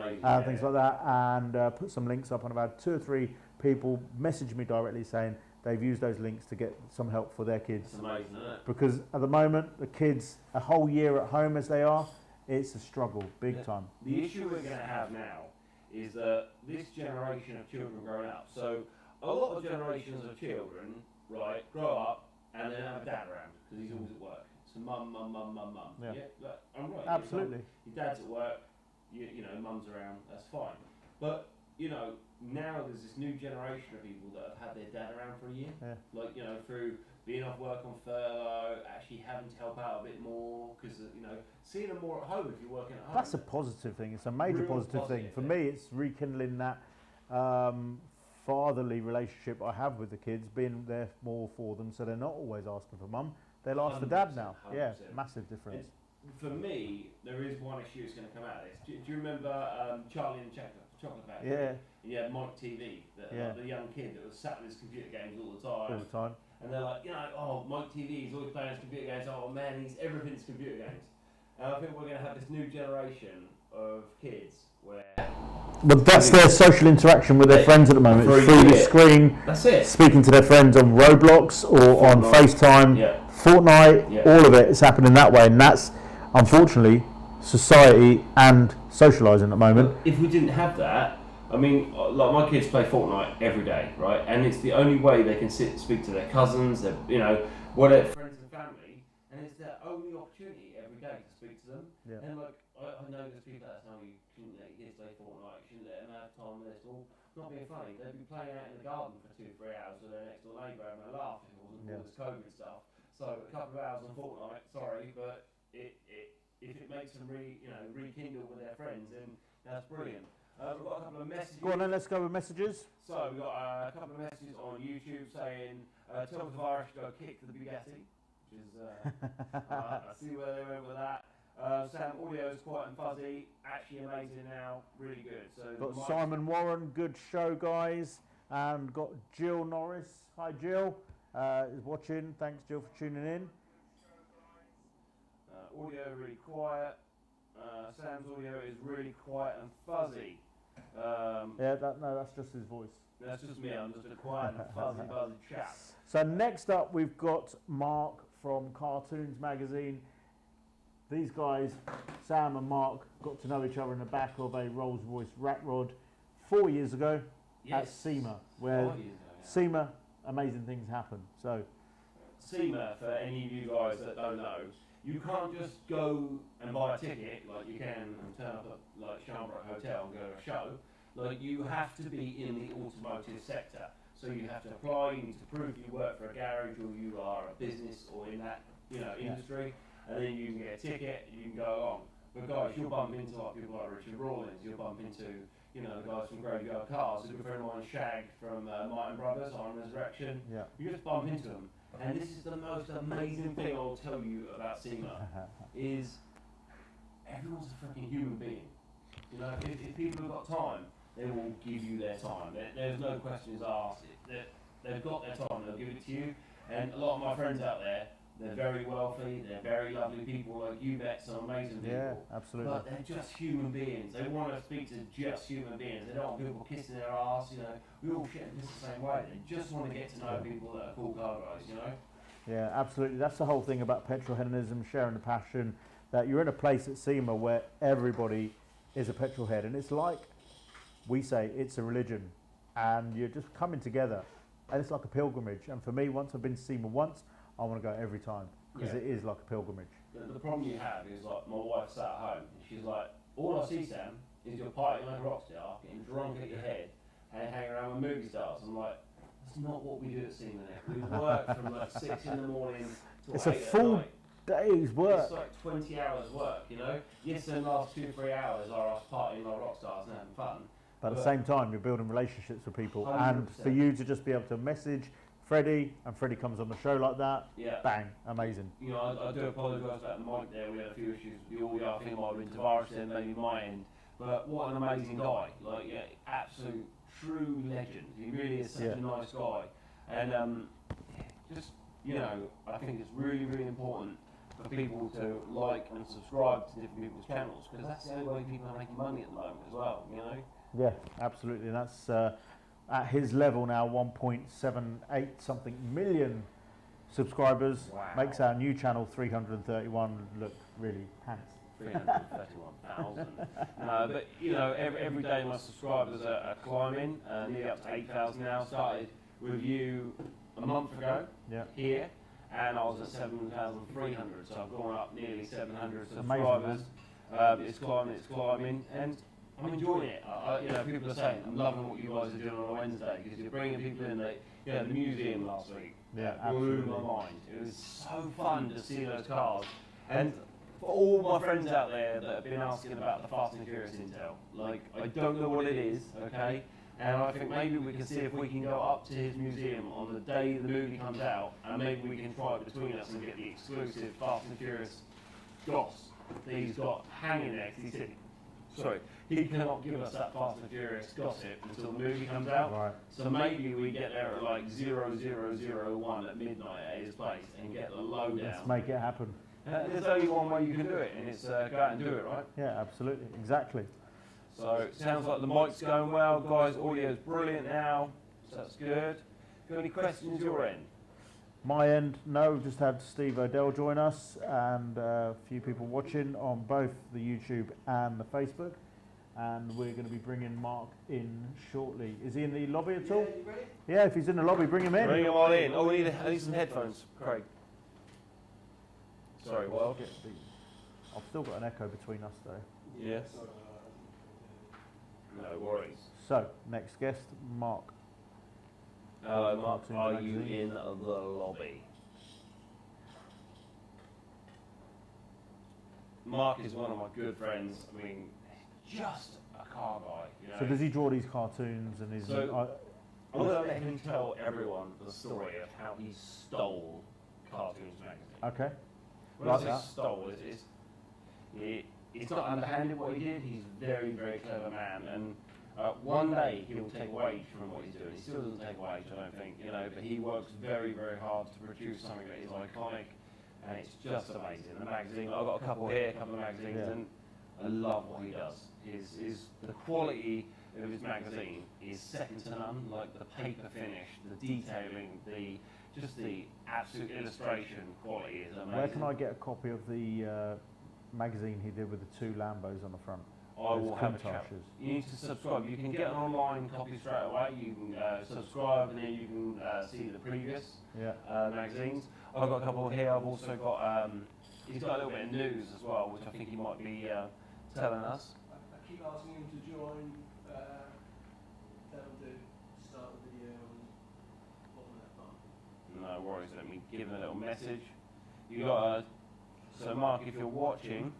like that, and put some links up, and about 2 or 3 people messaged me directly saying they've used those links to get some help for their kids. It's amazing, isn't it? Because at the moment, the kids, a whole year at home as they are, it's a struggle, big time. The issue we're going to have now is that this generation of children growing up, so a lot of generations of children, right, grow up and then have a dad around because he's always at work. So mum. Yeah. Like, I'm right. Absolutely. Your dad's at work, you know, mum's around, that's fine. But, you know, now there's this new generation of people that have had their dad around for a year. Yeah. Like, you know, through being off work on furlough, actually having to help out a bit more, because, you know, seeing them more at home if you're working at home. That's a positive thing. It's a major Real positive thing. For thing. me, it's rekindling that fatherly relationship I have with the kids, being there more for them, so they're not always asking for mum. They'll ask for dad now. 100%. Yeah, massive difference. For me, there is one issue that's going to come out of this. Do you remember Charlie and the Chocolate Factory? Yeah. And you had Mike TV, like the young kid that was sat with his computer games all the time. All the time. And they're like, you know, oh, Mike TV, he's always playing his computer games. Oh man, he's everything's computer games. And I think we're going to have this new generation of kids where. But that's their social interaction with their friends at the moment. It's through the screen. That's it. Speaking to their friends on Roblox or on FaceTime, Fortnite, all of it is happening that way, and that's unfortunately society and socialising at the moment. But if we didn't have that, I mean, like my kids play Fortnite every day, right? And it's the only way they can sit and speak to their cousins, their, you know, whatever, friends and family, and it's their only opportunity every day to speak to them. Yeah. And like, I know there's people that tell you shouldn't let your kids play Fortnite, you shouldn't let them have time with this. Well, not being funny, they'd be playing out in the garden for 2-3 hours with their next door neighbour having a laugh if it wasn't all this COVID stuff. So a couple of hours on Fortnite, sorry, but if it makes them rekindle with their friends, then that's brilliant. We've got a couple of messages. Go on then, let's go with messages. So we've got a couple of messages on YouTube saying, tell TAVARISH to go kick the Bugatti, which is, I see where they went with that. Sam, audio is quiet and fuzzy, actually amazing now, really good. So Got Simon Warren, good show guys, and got Jill Norris. Hi Jill, is watching, thanks Jill for tuning in. Audio really quiet. Sam's audio is really quiet and fuzzy. That's just his voice. That's just me, I'm just a quiet and fuzzy chap. So next up we've got Mark from Cartoons Magazine. These guys, Sam and Mark, got to know each other in the back of a Rolls-Royce rat rod 4 years ago at SEMA, where SEMA, amazing things happen. So SEMA, for any of you guys that don't know, you can't just go and buy a ticket like you can and turn up at like Shamrock Hotel and go to a show. Like, you have to be in the automotive sector. So you have to apply, you need to prove you work for a garage or you are a business or in that industry, and then you can get a ticket and you can go along. But guys, you'll bump into like people like Richard Rawlins, you'll bump into the guys from Graveyard Cars, a good friend of mine, Shag from Martin Brothers on Resurrection. Yeah. You just bump into them. And this is the most amazing thing I'll tell you about SEMA, is everyone's a freaking human being. You know, if people have got time, they will give you their time. There's no questions asked. They've got their time, they'll give it to you. And a lot of my friends out there, they're very wealthy, they're very lovely people, like you met some amazing people. yeah, absolutely. But they're just human beings. They want to speak to just human beings. They don't want people kissing their ass, We all shit in the same way. They just want to get to know people that are cool car guys, Yeah, absolutely. That's the whole thing about petrolheadonism, sharing the passion, that you're in a place at SEMA where everybody is a petrol head. And it's like we say, it's a religion. And you're just coming together. And it's like a pilgrimage. And for me, once I've been to SEMA once, I want to go every time. Because it is like a pilgrimage. The problem you have is, like, my wife sat at home and she's like, all I see, Sam, is you're partying like a rock star, getting drunk at your head, and hanging around with movie stars. I'm like, that's That's not what we do at Senior. We work from like 6 in the morning to It's 8 a at full night. day's work. It's like 20 hours work, you know? Yes, the last 2-3 hours are us partying like rock stars and having fun. But at the same time, you're building relationships with people. And 100%. for you to just be able to message Freddie, and Freddie comes on the show like that, Yeah. bang, amazing. You know, I do apologise about the mic there. We had a few issues with the audio. I think it might have been TAVARISH then, maybe my end. But what an amazing guy. Like, yeah, absolute, true legend. He really is such a nice guy. And just, you know, I think it's really, really important for people to like and subscribe to different people's channels, because that's the only way people are making money at the moment as well, you know? Yeah, absolutely. And that's at his level now, 1.78 something million subscribers. Wow. Makes our new channel 331 look really pants. 331,000. No, but you know, every day my subscribers are climbing, nearly up to 8,000 now. Started with you a month ago here, and I was at 7,300, so I've gone up nearly 700 subscribers. It's climbing, and I'm enjoying it. You know, people are saying, I'm loving what you guys are doing on a Wednesday, because you're bringing people in. The museum last week blew my mind. It was so fun to see those cars. And for all my friends out there that have been asking about the Fast and Furious intel, like, I don't know what it is, okay? And I think maybe we can see if we can go up to his museum on the day the movie comes out, and maybe we can try it between us and get the exclusive Fast and Furious goss that he's got hanging there. 'Cause he said, sorry, he cannot give us that Fast and Furious gossip until the movie comes out. Right. So maybe we get there at like 0001 at midnight at his place and get the lowdown. Let's make it happen. There's only one way you can do it, and it's go out and do it, right? Yeah, absolutely. Exactly. So it sounds like the mic's going well, guys. Audio's brilliant now, so that's good. Got any questions your end? My end, no, we've just had Steve Odell join us, and a few people watching on both the YouTube and the Facebook. And we're going to be bringing Mark in shortly. Is he in the lobby at all? Yeah, you ready? Yeah, if he's in the lobby, bring him in. Bring them all in. Oh, I need some headphones, Craig. Sorry, Wild. I've still got an echo between us though. Yes. No worries. So, next guest, Mark. Hello, Mark. Cartoon Are you magazine. in the lobby? Mark is one of my good friends. I mean, just a car guy. You know? So does he draw these cartoons and his... So- I'm going to let him tell everyone the story of how he stole Cartoons magazine. okay. When I Like say that. stole, it's not underhanded what he did. He's a very, very clever man, and one day he'll take wage from what he's doing. He still doesn't take wage, I don't think, you know, but he works very, very hard to produce something that is iconic, and it's just amazing. The magazine, I've got a couple here, a couple of magazines, Yeah. and I love what he does. The quality of his magazine is second to none. Like the paper finish, the detailing, the absolute illustration quality is amazing. Where can I get a copy of the magazine he did with the two Lambos on the front? I will Those have a chat. Countachs. You need to subscribe. You can get an online copy straight away. You can subscribe, and then you can see the previous Yeah. magazines. I've got a couple here. I've also got. He's got a little bit of news as well, which I think he might be telling us. I keep asking him to join. Tell him to start the video and bottom left button. No worries. Let me give him a little message. You got so Mark, if you're watching,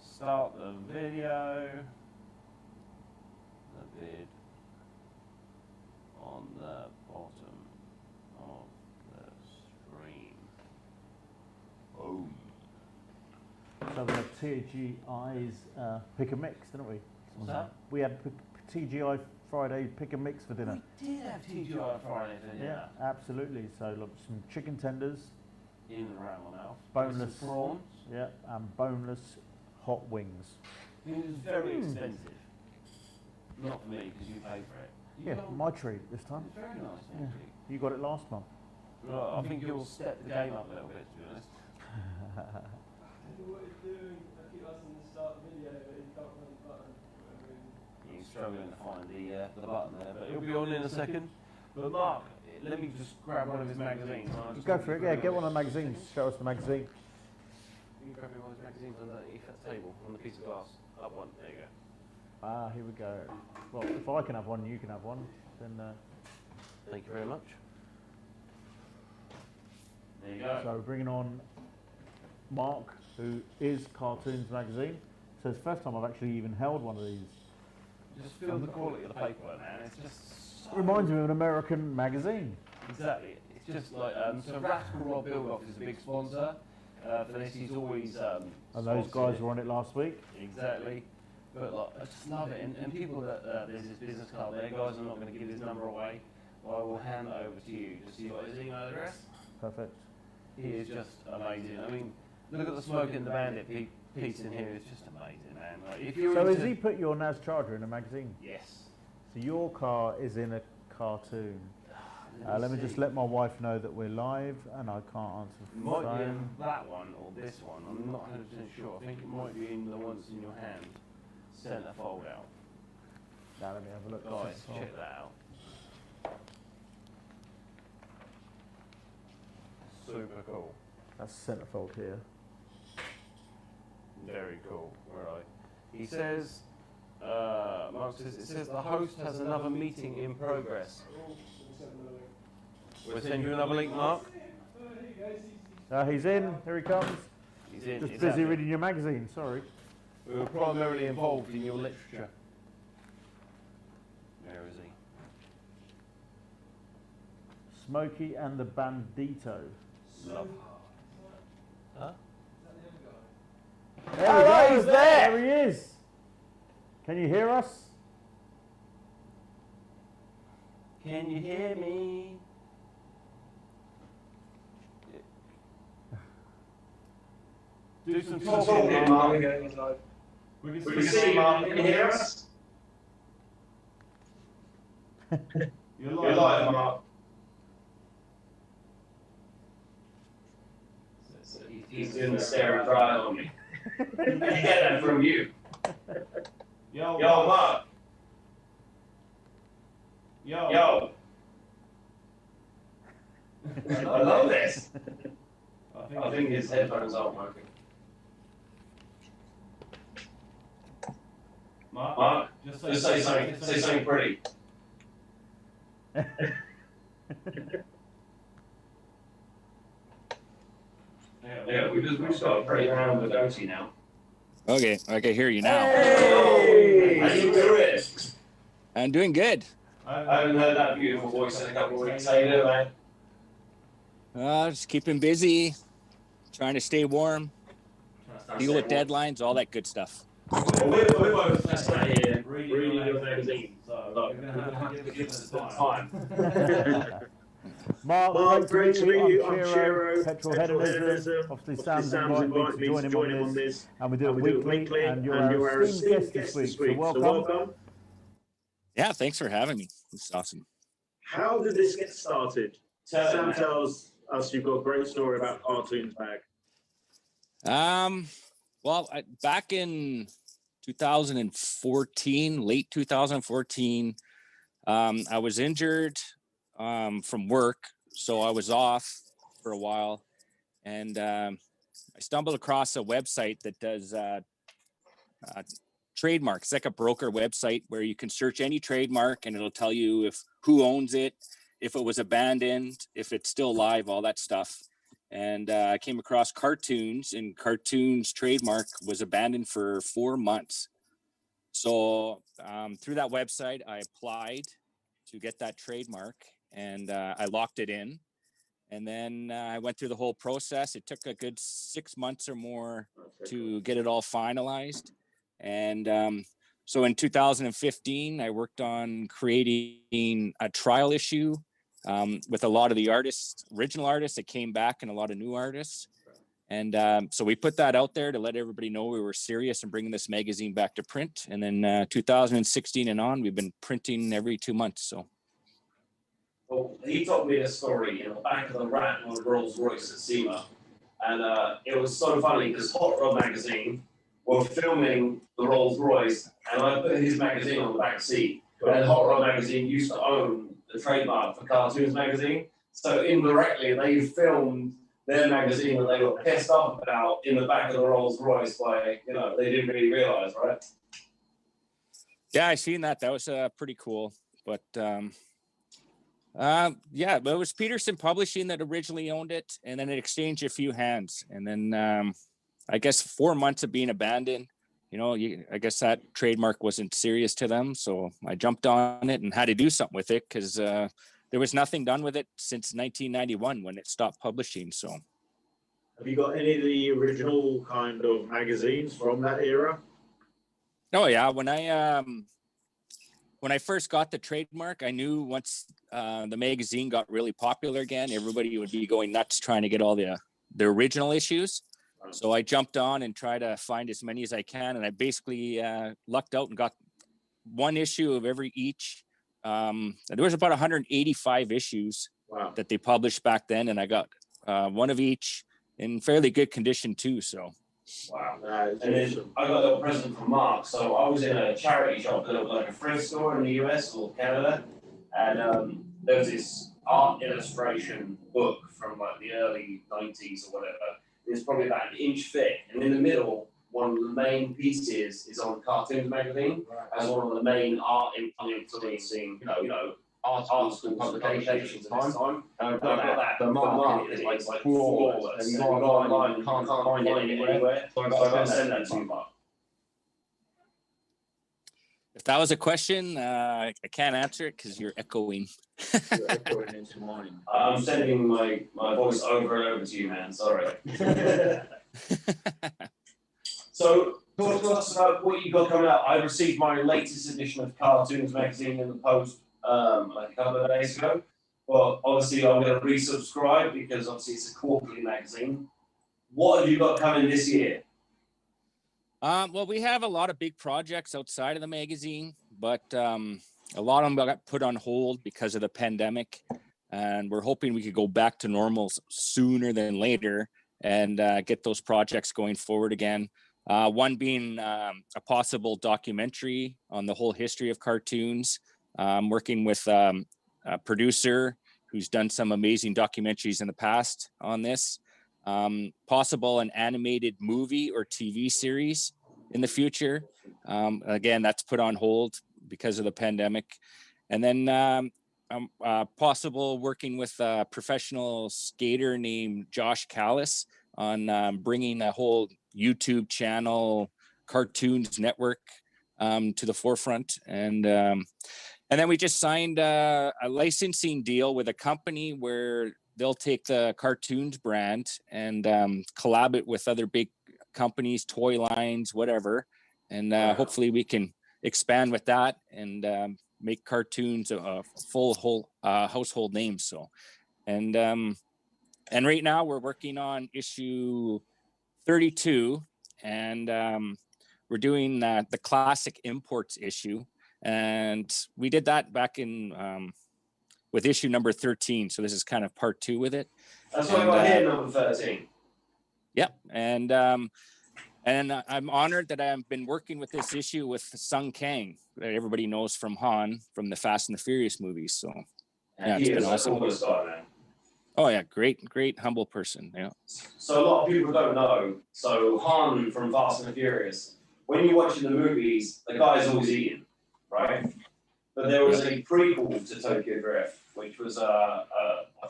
start the video. The vid on the bottom of the screen. Oh. So we had TGI's Pick and Mix, didn't we? What's that? We had TGI Friday Pick and Mix for dinner. We did have TGI on Friday for dinner. Yeah, absolutely. So look, some chicken tenders, In and around my mouth. Boneless. Some prawns. yeah, and boneless hot wings. It was very expensive. Not for me, because you paid for it. You Yeah, got- my treat this It time. was very nice, Yeah. actually. You got it last month. Well, I think you'll step the game up a little bit, to be honest. I don't know what he's doing. I keep asking him to start the video, but he can't find the button. for whatever reason. He's struggling to find the button there, but it'll be on in a second. But Mark, let me just grab one of his magazines. and I'll just Go walk for you it. Yeah, through get one this. of the magazines. Show us the magazine. You can grab me one of his magazines underneath that table, on the piece of glass. Up one, there you go. Ah, here we go. Well, if I can have one, you can have one. Then Thank you very much. There you go. So bringing on Mark, who is Cartoons Magazine. So it's the first time I've actually even held one of these. Just feel the quality of the paperwork, man. It's just so... It reminds me of an American magazine. Exactly. It's just like, so Radical Rob Bilgoff is a big sponsor for this. He's always And those guys were on it last week. Exactly. But like, I just love it. And people that, there's this business card there, guys, I'm not going to give his number away. I will hand it over to you. Just so you've got his email address. Perfect. He is just amazing. I mean, look at the Smoke and the Bandit piece in here. It's just amazing, man. Like, if you're So into... has he put your NAS charger in a magazine? Yes. So your car is in a cartoon. Let me just let my wife know that we're live, and I can't answer It the might be phone. in that one or this one. I'm not 100% sure. I think it might be in the ones in your hand. Centre fold out. Now let me have a look. Guys, check that out. Super cool. That's centerfold here. Very cool. Right. He says, Mark says, it says the host has another meeting in progress. We'll send you another link, Mark. He's in. Here he comes. He's in. Just It's busy happening. reading your magazine. Sorry. We were primarily involved in your literature. Where is he? Smokey and the Bandito. Love. Huh? There we go. he's there. There he is. Can you hear us? Can you hear me? Do some talking, Mark. We can see you, Mark. Can you hear us? You're live, Mark. He's doing the stare and trial on me. Did you get that from you? Yo, Mark. Yo. I love this. I think his headphones aren't working. Mark, just say something. Say something pretty. Yeah, we just got a pretty round with Goatee now. Okay, I can hear you now. Hey! How you doing? I'm doing good. I haven't heard that beautiful voice in a couple of weeks. How you doing, man? Just keeping busy, trying to stay warm, deal with deadlines, all that good stuff. Well, we're both fascinated here reading your magazine, so we're going to have to give us some time. Mark, great to meet you. I'm Shiro, Shiro, Petrolheadonism. Obviously, Sam's invited me to join him on this, and we do it weekly, and you're our esteemed guest this week, so welcome. Yeah, thanks for having me. It's awesome. How did this get started? Sam tells us you've got a great story about Cartoons Mag. Well, back in 2014, late 2014, I was injured from work, so I was off for a while, and I stumbled across a website that does trademarks. It's like a broker website where you can search any trademark and it'll tell you who owns it, if it was abandoned, if it's still alive, all that stuff. And I came across Cartoons, and Cartoons trademark was abandoned for 4 months. So through that website, I applied to get that trademark, and I locked it in. And then I went through the whole process. It took a good 6 months or more to get it all finalized. And so in 2015, I worked on creating a trial issue with a lot of the artists, original artists that came back, and a lot of new artists. And so we put that out there to let everybody know we were serious in bringing this magazine back to print. And then 2016 and on, we've been printing every 2 months. So. Well, he told me a story in the back of the rat on a Rolls Royce at SEMA. And it was so funny because Hot Rod magazine were filming the Rolls Royce, and I put his magazine on the back seat. And Hot Rod magazine used to own the trademark for Cartoons magazine. So indirectly, they filmed their magazine that they were pissed off about in the back of the Rolls Royce by, they didn't really realize, right? Yeah, I seen that. That was pretty cool. But Yeah, but it was Peterson Publishing that originally owned it, and then it exchanged a few hands, and then I guess 4 months of being abandoned. I guess that trademark wasn't serious to them, so I jumped on it and had to do something with it because there was nothing done with it since 1991 when it stopped publishing. So, have you got any of the original kind of magazines from that era? oh yeah, when I first got the trademark, I knew once the magazine got really popular again, everybody would be going nuts trying to get all the original issues. So I jumped on and tried to find as many as I can, and I basically lucked out and got one issue of every each. There was about 185 issues that they published back then, and I got one of each in fairly good condition too. So. Wow. And then I got a little present from Mark. So I was in a charity shop, like a thrift store in the US or Canada, and there was this art illustration book from like the early 90s or whatever. It's probably about an inch thick, and in the middle, one of the main pieces is on Cartoons magazine as one of the main art influencing, articles and publications at this time. I've got that. The mark is like flawless. And you go online and you can't find it anywhere. So I've got to send that to you, Mark. If that was a question, I can't answer it because you're echoing. You're echoing into mine. I'm sending my voice over and over to you, man. Sorry. So, talk to us about what you got coming out. I received my latest edition of Cartoons magazine in the post like a couple of days ago. But obviously, I'm going to resubscribe because obviously it's a quarterly magazine. What have you got coming this year? Well, we have a lot of big projects outside of the magazine, but a lot of them got put on hold because of the pandemic, and we're hoping we could go back to normal sooner than later and get those projects going forward again. One being a possible documentary on the whole history of cartoons. Working with a producer who's done some amazing documentaries in the past on this. Possible an animated movie or TV series in the future. Again, that's put on hold because of the pandemic. And then possible working with a professional skater named Josh Callis on bringing a whole YouTube channel, cartoons network to the forefront. And then we just signed a licensing deal with a company where they'll take the cartoons brand and collab it with other big companies, toy lines, whatever. And hopefully we can expand with that and make cartoons a whole household name. So, and right now we're working on issue 32, and we're doing the classic imports issue. And we did that back in with issue number 13. So this is kind of part 2 with it. That's why I got here number 13. Yep. And I'm honored that I've been working with this issue with Sung Kang, that everybody knows from Han, from the Fast and the Furious movies. So yeah, it's been awesome. Coolest guy, man. Oh yeah, great humble person. Yeah. So a lot of people don't know. So Han from Fast and the Furious, when you're watching the movies, the guy's always eating, right? But there was a prequel to Tokyo Drift, which was a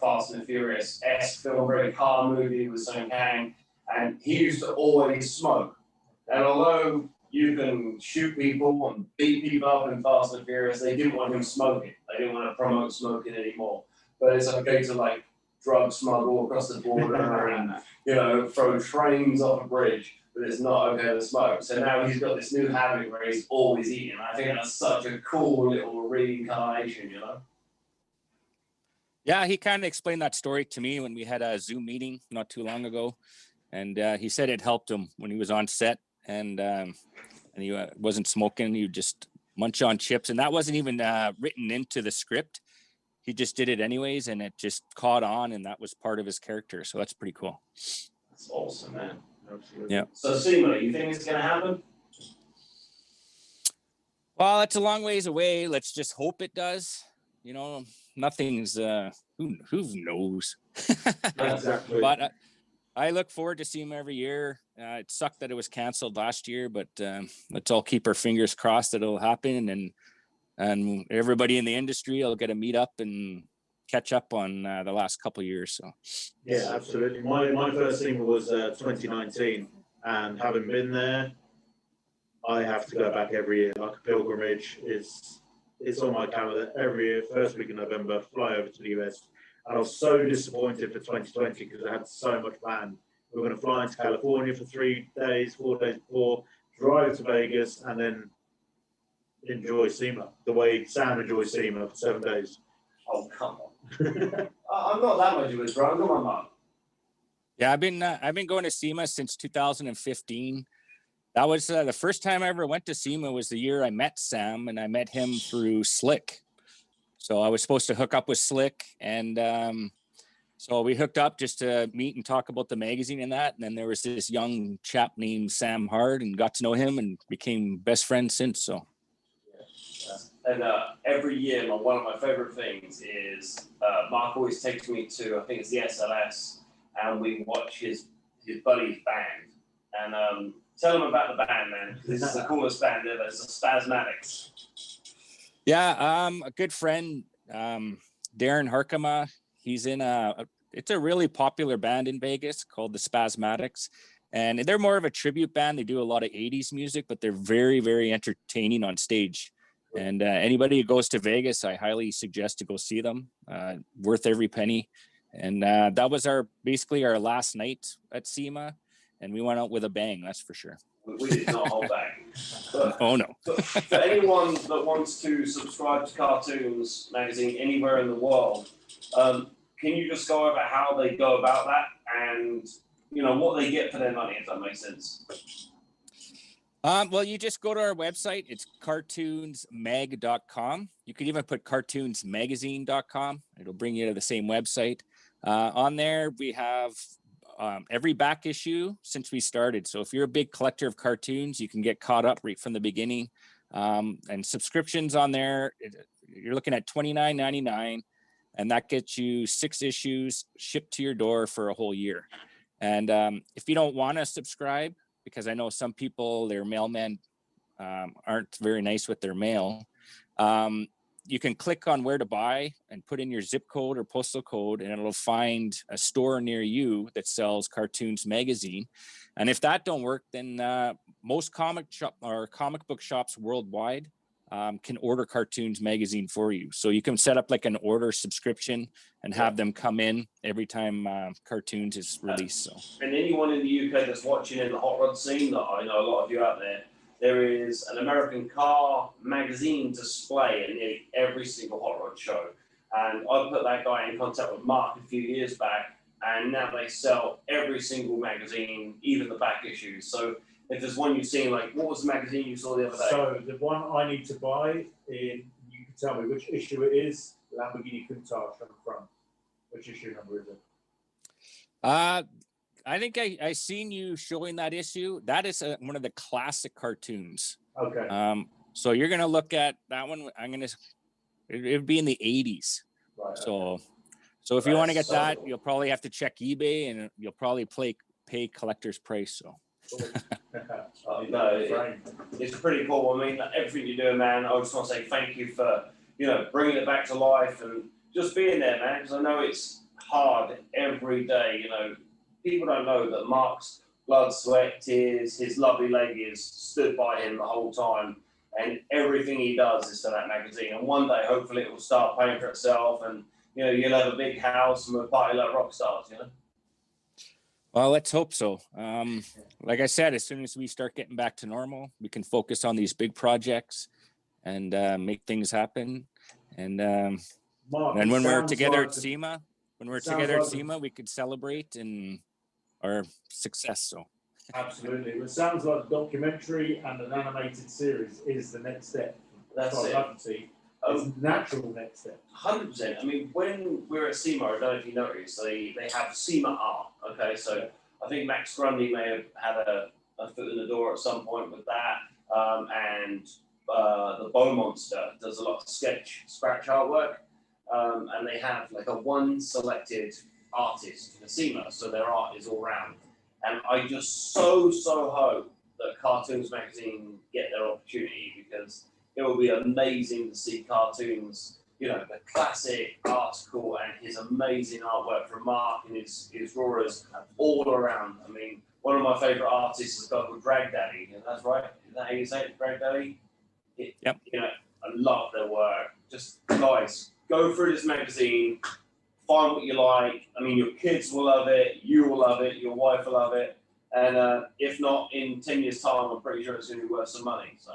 Fast and the Furious-esque film, very car movie with Sung Kang, and he used to always smoke. And although you can shoot people and beat people up in Fast and Furious, they didn't want him smoking. They didn't want to promote smoking anymore. But it's okay to like drug smuggle across the border and, you know, throw trains off a bridge, but it's not okay to smoke. So now he's got this new habit where he's always eating. I think that's such a cool little reincarnation, you know? Yeah, he kind of explained that story to me when we had a Zoom meeting not too long ago. And he said it helped him when he was on set and he wasn't smoking. He would just munch on chips. And that wasn't even written into the script. He just did it anyways, and it just caught on, and that was part of his character. So that's pretty cool. That's awesome, man. Absolutely. Yeah. So, Seema, you think it's going to happen? Well, it's a long ways away. Let's just hope it does. You know, nothing's, who knows? Exactly. But I look forward to seeing him every year. It sucked that it was canceled last year, but let's all keep our fingers crossed that it'll happen, and everybody in the industry will get to meet up and catch up on the last couple of years. So Yeah, absolutely. My first single was 2019, and having been there, I have to go back every year. Like a pilgrimage, it's on my calendar every year. First week of November, fly over to the US. And I was so disappointed for 2020 because I had so much planned. We were going to fly into California for 3 days, 4 days before, drive to Vegas, and then enjoy SEMA the way Sam enjoys SEMA for 7 days. Oh, come on. I'm not that much of a drunk, am I, Mark? yeah, I've been going to SEMA since 2015. That was the first time I ever went to SEMA was the year I met Sam, and I met him through Slick. So I was supposed to hook up with Slick, and so we hooked up just to meet and talk about the magazine and that. And then there was this young chap named Sam Hard, and got to know him and became best friends since. So. And every year, one of my favorite things is Mark always takes me to, I think it's the SLS, and we watch his buddy's band. And tell him about the band, man, because this is the coolest band ever. It's the Spasmatics. Yeah, a good friend, Darren Harkema. He's in it's a really popular band in Vegas called the Spasmatics. And they're more of a tribute band. They do a lot of 80s music, but they're very, very entertaining on stage. And anybody who goes to Vegas, I highly suggest to go see them. Worth every penny. And that was basically our last night at SEMA. And we went out with a bang, that's for sure. We did not hold back. But oh, no. For anyone that wants to subscribe to Cartoons Magazine anywhere in the world, can you just go over how they go about that and, what they get for their money, if that makes sense? Well, you just go to our website. It's cartoonsmag.com. You could even put cartoonsmagazine.com. It'll bring you to the same website. On there, we have every back issue since we started. So if you're a big collector of cartoons, you can get caught up right from the beginning. And subscriptions on there, you're looking at $29.99, and that gets you 6 issues shipped to your door for a whole year. And if you don't want to subscribe, because I know some people, their mailmen aren't very nice with their mail, you can click on where to buy and put in your zip code or postal code, and it'll find a store near you that sells Cartoons Magazine. And if that don't work, then most comic book shops worldwide can order Cartoons Magazine for you. So you can set up like an order subscription and have them come in every time Cartoons is released. So. And anyone in the UK that's watching in the hot rod scene, that I know a lot of you out there is an American car magazine display at nearly every single hot rod show. And I put that guy in contact with Mark a few years back, and now they sell every single magazine, even the back issues. So if there's one you've seen, like, what was the magazine you saw the other day? So the one I need to buy, you can tell me which issue it is, Lamborghini Countach on the front. Which issue number is it? I think I seen you showing that issue. That is one of the classic cartoons. Okay. So you're gonna look at that one. It would be in the 80s. Right. So if you want to get that, you'll probably have to check eBay, and you'll probably pay collector's price. So. No, it's pretty cool. I mean, everything you're doing, man. I just want to say thank you for bringing it back to life and just being there, man. Because I know it's hard every day. People don't know that Mark's blood, sweat, tears, his lovely lady has stood by him the whole time, and everything he does is for that magazine. And one day, hopefully, it will start paying for itself, and you'll have a big house and we'll party like rock stars. Well, let's hope so. Like I said, as soon as we start getting back to normal, we can focus on these big projects and make things happen. And Mark, when we're together like at SEMA, we could celebrate our success. So absolutely, it sounds like a documentary and an animated series is the next step. That's it. I can see. It's a natural next step. 100%. I mean, when we're at SEMA, I don't know if you noticed, they have SEMA art. Okay, so I think Max Grundy may have had a foot in the door at some point with that, and the Bow Monster does a lot of scratch artwork, and they have like a one selected artist for SEMA, so their art is all round. And I just so hope that Cartoons Magazine get their opportunity, because it will be amazing to see cartoons you know, the classic article and his amazing artwork from Mark and his drawers all around. I mean, one of my favourite artists is a guy called Drag Daddy, and that's right. Is that how you say it, Drag Daddy? Yep. You know, I love their work. Just guys, go through this magazine, find what you like. I mean, your kids will love it, you will love it, your wife will love it, and if not, in 10 years' time, I'm pretty sure it's going to be worth some money. So.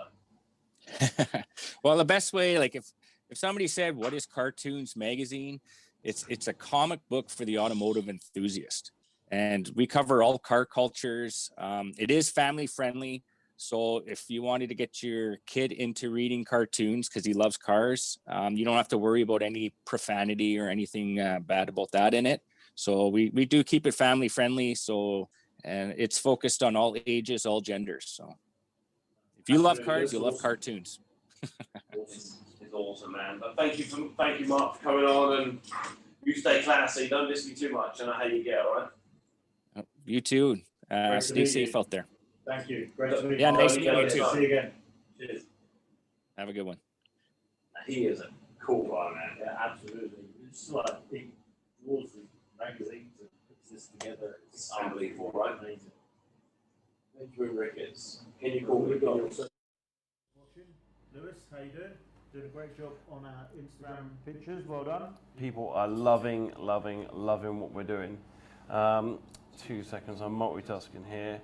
Well, the best way, like if somebody said, what is Cartoons Magazine? It's a comic book for the automotive enthusiast. And we cover all car cultures. It is family friendly. So if you wanted to get your kid into reading cartoons because he loves cars, you don't have to worry about any profanity or anything bad about that in it. So we do keep it family friendly. So, and it's focused on all ages, all genders. So if you love cars, you love cartoons. It's awesome, man. But thank you, Mark, for coming on, and you stay classy. Don't miss me too much. I know how you get, all right? You too. Stay safe out there. Thank you. Great to meet you. Yeah, nice to meet you too. See you again. Cheers. Have a good one. He is a cool guy, man. Yeah, absolutely. It's like he draws the magazines and puts this together. It's unbelievable, right? Amazing. Benjamin Ricketts. Can you call me? Watching. Lewis, how you doing? Doing a great job on our Instagram pictures. Well done. People are loving what we're doing. 2 seconds, I'm multitasking here.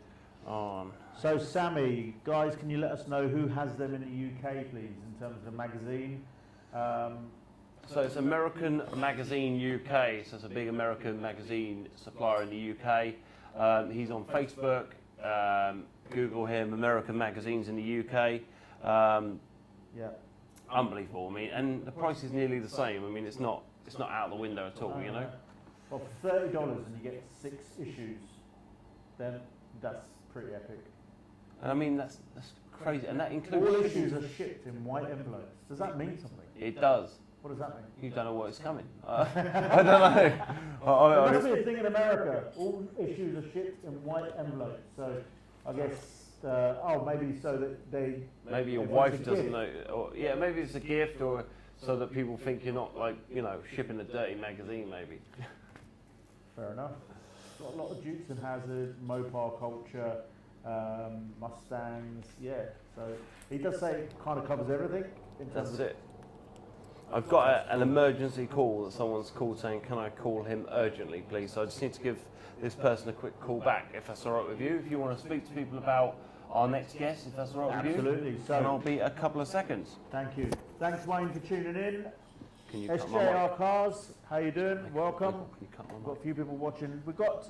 So Sammy, guys, can you let us know who has them in the UK, please, in terms of the magazine? So it's American Magazine UK, so it's a big American magazine supplier in the UK. He's on Facebook. Google him, American Magazines in the UK. Yeah. Unbelievable. I mean, and the price is nearly the same. I mean, it's not out the window at all. You know. Well, for $30 and you get 6 issues, then that's pretty epic. And I mean, that's crazy, and that All includes issues are shipped in white envelopes. Does that mean something? It does. What does that mean? You don't know what is coming. I don't know. There must be a thing in America. All issues are shipped in white envelopes. So I guess, maybe so that they... Maybe your wife doesn't know. Or, yeah, maybe it's a gift, or so that people think you're not, like, you know, shipping a dirty magazine, maybe. Fair enough. Got a lot of Dukes and Hazzard, Mopar culture, Mustangs, yeah. So he does say it kind of covers everything. That's it. I've got an emergency call that someone's called saying, can I call him urgently, please? So I just need to give this person a quick call back, if that's all right with you. If you want to speak to people about our next guest, if that's all right with you. Absolutely. So, and I'll be a couple of seconds. Thank you. Thanks, Wayne, for tuning in. Can you cut my SJR mic? Cars, how you doing? Welcome. Can you cut my We've mic? got a few people watching. We've got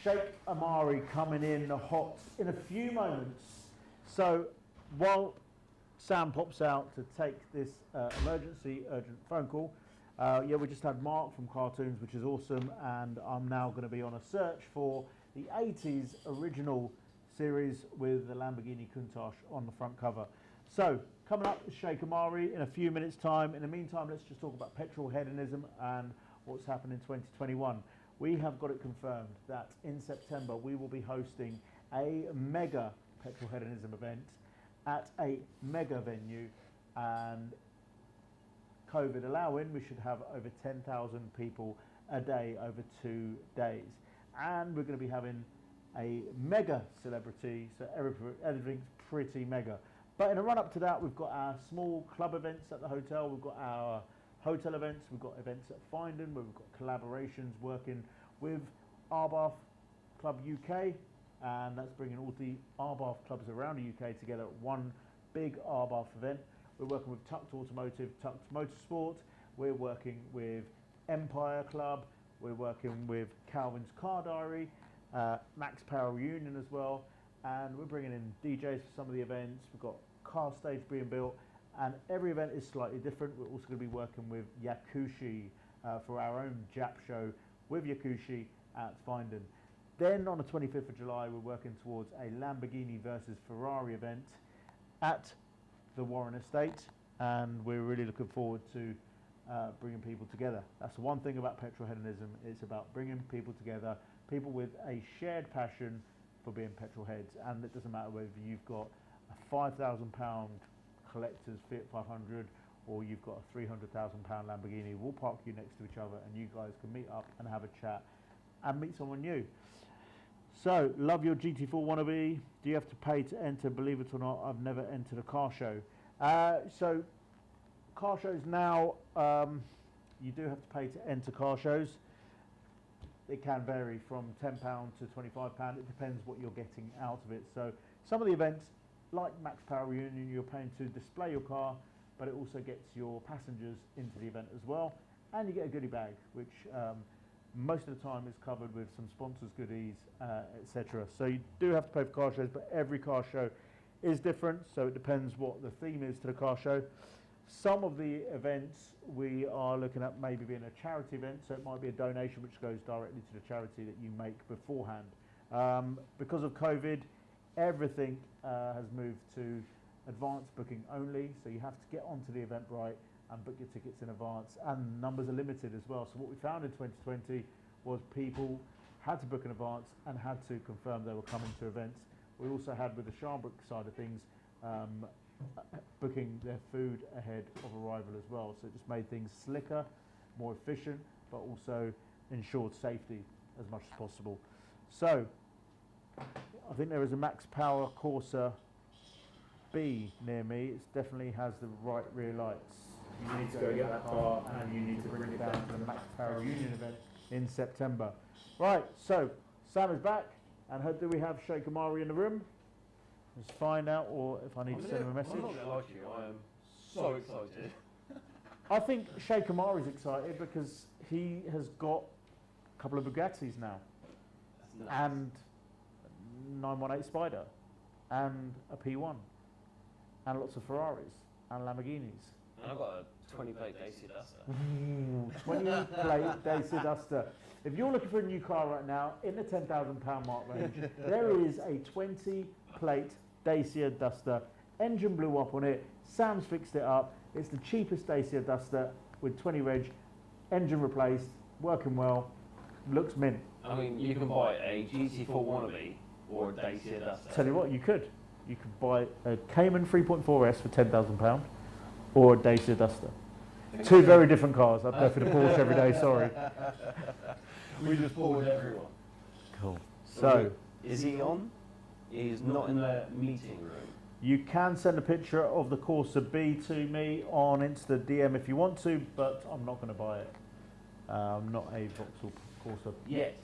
SHEIKH AMARI coming in hot in a few moments. So while Sam pops out to take this emergency urgent phone call, we just had Mark from Cartoons, which is awesome, and I'm now going to be on a search for the 80s original series with the Lamborghini Countach on the front cover. So coming up is SHEIKH AMARI in a few minutes' time. In the meantime, let's just talk about Petrolheadonism and what's happened in 2021. We have got it confirmed that in September we will be hosting a mega Petrolheadonism event at a mega venue, and COVID allowing, we should have over 10,000 people a day over 2 days. And we're going to be having a mega celebrity, so everything's pretty mega. But in a run up to that, we've got our small club events at the hotel, we've got our hotel events, we've got events at Findon, where we've got collaborations working with Arbath Club UK, and that's bringing all the Arbath clubs around the UK together at one big Arbath event. We're working with Tucked Automotive, Tucked Motorsport, we're working with Empire Club, we're working with Calvin's Car Diary, Max Power Reunion as well, and we're bringing in DJs for some of the events. We've got car stage being built, and every event is slightly different. We're also going to be working with Yakushi for our own Jap show with Yakushi at Findon. Then on the 25th of July, we're working towards a Lamborghini versus Ferrari event at the Warren Estate, and we're really looking forward to bringing people together. That's the one thing about Petrolheadonism. It's about bringing people together, people with a shared passion for being petrol heads, and it doesn't matter whether you've got a £5,000 collector's Fiat 500 or you've got a £300,000 Lamborghini, we'll park you next to each other and you guys can meet up and have a chat and meet someone new. So, love your GT4 wannabe. Do you have to pay to enter? Believe it or not, I've never entered a car show. So, car shows now, you do have to pay to enter car shows. It can vary from £10 to £25. It depends what you're getting out of it. So, some of the events, like Max Power Reunion, you're paying to display your car, but it also gets your passengers into the event as well. And you get a goodie bag, which most of the time is covered with some sponsors' goodies, etc. So you do have to pay for car shows, but every car show is different, so it depends what the theme is to the car show. Some of the events we are looking at maybe being a charity event, so it might be a donation which goes directly to the charity that you make beforehand. Because of COVID, everything has moved to advanced booking only, so you have to get onto the Eventbrite and book your tickets in advance, and numbers are limited as well. So what we found in 2020 was people had to book in advance and had to confirm they were coming to events. We also had, with the Sharnbrook side of things, booking their food ahead of arrival as well. So it just made things slicker, more efficient, but also ensured safety as much as possible. So I think there is a Max Power Corsa B near me. It definitely has the right rear lights. You need to go get that car and you need to bring it down to the Max Power Reunion event in September. Right, so Sam is back, and do we have Sheikh AMARI in the room? Let's find out, or if I need to send him a message. I'm not going to lie to you, I am so excited. I think Sheikh AMARI is excited because he has got a couple of Bugattis now, and 918 Spider, and a P1, and lots of Ferraris and Lamborghinis. And I've got a 20-plate Dacia Duster. 20-plate Dacia Duster. If you're looking for a new car right now, in the £10,000 mark range, there is a 20-plate Dacia Duster. Engine blew up on it. Sam's fixed it up. It's the cheapest Dacia Duster with 20 reg, engine replaced, working well, looks mint. I mean, you can buy a GT4 wannabe or a Dacia Duster. Tell you what, you could. You could buy a Cayman 3.4S for £10,000 or a Dacia Duster. Two very different cars. I'd go for the Porsche every day, sorry. We just bored everyone. Cool. So, is he on? He's not in the meeting room. You can send a picture of the Corsa B to me on Insta DM if you want to, but I'm not going to buy it. Not a Vauxhall Corsa. Yet.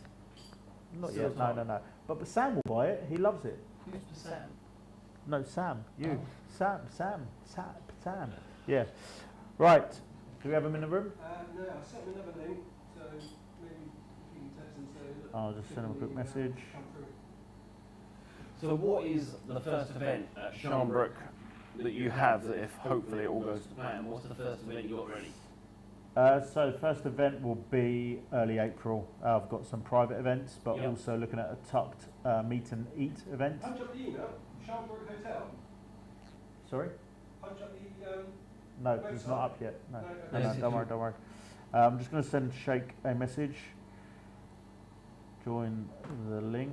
Not yet, no. But Sam will buy it. He loves it. Who's Sam? No, Sam. You. Oh. Sam. Yeah. Right. Do we have him in the room? No, I sent him another link, so maybe you can text him and say, look, I'll just send him a quick message. come through. So what is the first event at Sharnbrook that you have that, if hopefully it all goes to plan, what's the first event you got ready? So first event will be early April. I've got some private events, but also looking at a tucked meet and eat event. Punch up the email, Sharnbrook Hotel. Sorry? Punch up the No, it's not up yet. No, No, don't worry. I'm just going to send Sheikh a message. Join the link,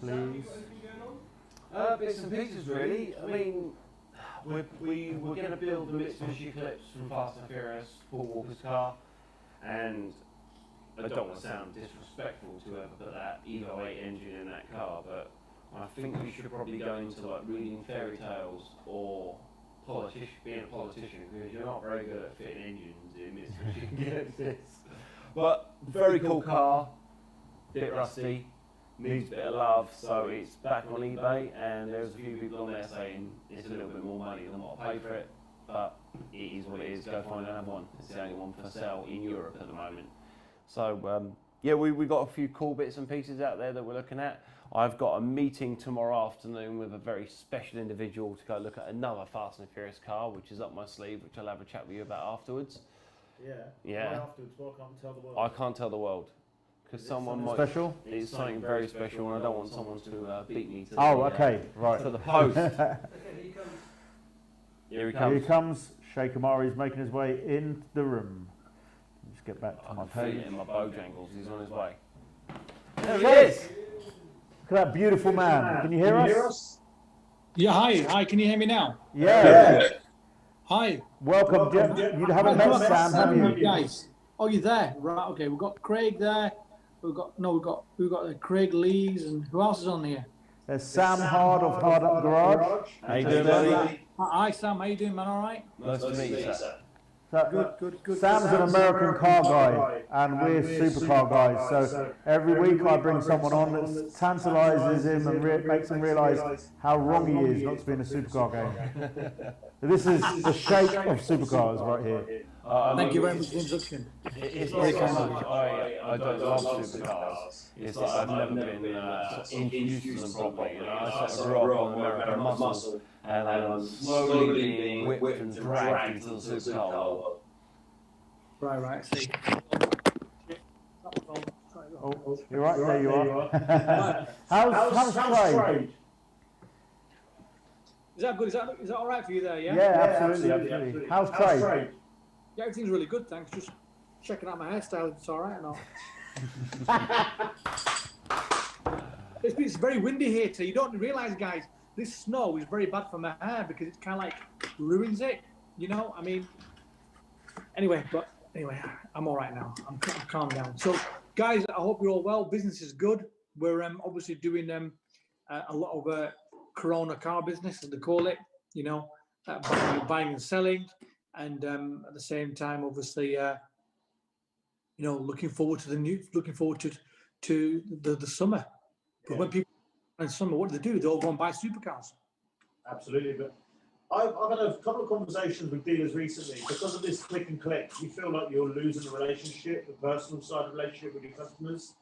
Sam, you please. got anything going on? Bits and pieces really. I mean, we're going to build the Mitsubishi Eclipse from Fast and Furious, Paul Walker's car, and I don't want to sound disrespectful to whoever put that Evo 8 engine in that car, but I think we should probably go into like reading fairy tales or being a politician, because you're not very good at fitting engines in Mitsubishi Eclipses. But very cool car, bit rusty, needs a bit of love, so it's back on eBay, and there's a few people on there saying it's a little bit more money than what I paid for it, but it is what it is. Go find another one. It's the only one for sale in Europe at the moment. So yeah, we got a few cool bits and pieces out there that we're looking at. I've got a meeting tomorrow afternoon with a very special individual to go look at another Fast and Furious car, which is up my sleeve, which I'll have a chat with you about afterwards. Yeah. Yeah. Why afterwards? Well, I can't tell the world. I can't tell the world. Because someone might... Special? It's something very special, and I don't want someone to beat me to okay, right. to the post. Okay, here he comes. Here he Here comes. he comes. Sheikh AMARI is making his way into the room. Just get back to I my can feel page. it in my bojangles. He's on his way. There he is! Look at that beautiful man. Can you hear us? Yeah, hi. Can you hear me now? Yeah. Hi. Welcome, Jim. You haven't met Sam, have you? Guys. Oh, you're there. Right. Okay. We've got Craig there. We've got Craig Lees, and who else is on here? There's Sam Hard of Hard Up Garage. How you doing, buddy? Hi, Sam. How you doing, man? All right. Nice to meet you, sir. Good. Sam's an American car guy, and we're supercar guys. So every week I bring someone on that tantalises him and makes him realise how wrong he is not to be in a supercar game. This is the SHEIKH of supercars right here. Thank you very much for the introduction. It's not so much I don't love supercars. It's like I've never been introduced to them properly. You know, I sort of grew up on American muscle, and I'm slowly being whipped and dragged into the supercar world. Right. I see. Oh, you're right. There you are. How's Craig? Is that good? Is that all right for you there? Yeah. Yeah, absolutely. How's Craig? Yeah, everything's really good, thanks. Just checking out my hairstyle. If it's all right or not. It's very windy here today. You don't realise, guys, this snow is very bad for my hair because it kind of like ruins it. You know, I mean. Anyway, I'm all right now. I'm calm down. So, guys, I hope you're all well. Business is good. We're obviously doing a lot of Corona car business, as they call it. You know, buying and selling. And at the same time, obviously, looking forward to the summer. But when people in summer, what do? They all go and buy supercars. Absolutely, but I've had a couple of conversations with dealers recently. Because of this click and collect, you feel like you're losing the relationship, the personal side of the relationship with your customers.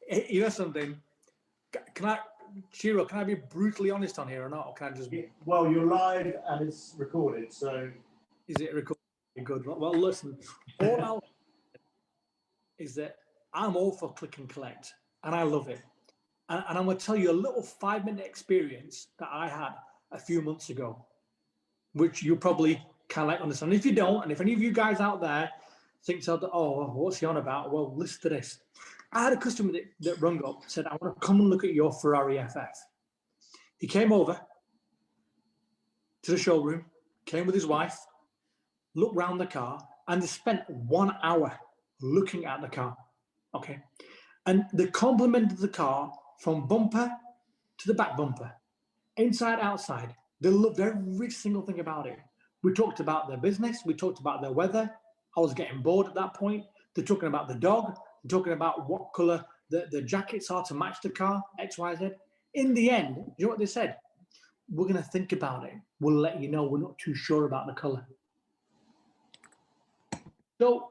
You know something? Chiro, can I be brutally honest on here or not? Or can I just be... Well, you're live and it's recorded, so... Is it recorded? Good. Well, listen, all I'll is that I'm all for click and collect, and I love it. And I'm going to tell you a little 5-minute experience that I had a few months ago, which you probably kind of like understand. If you don't, and if any of you guys out there think, oh, what's he on about? Well, listen to this. I had a customer that rung up, said, I want to come and look at your Ferrari FF. He came over to the showroom, came with his wife, looked round the car, and they spent 1 hour looking at the car. Okay. And they complimented the car from bumper to the back bumper, inside, outside. They loved every single thing about it. We talked about their business. We talked about their weather. I was getting bored at that point. They're talking about the dog. They're talking about what colour the jackets are to match the car, X, Y, Z. In the end, you know what they said? We're going to think about it. We'll let you know. We're not too sure about the colour. So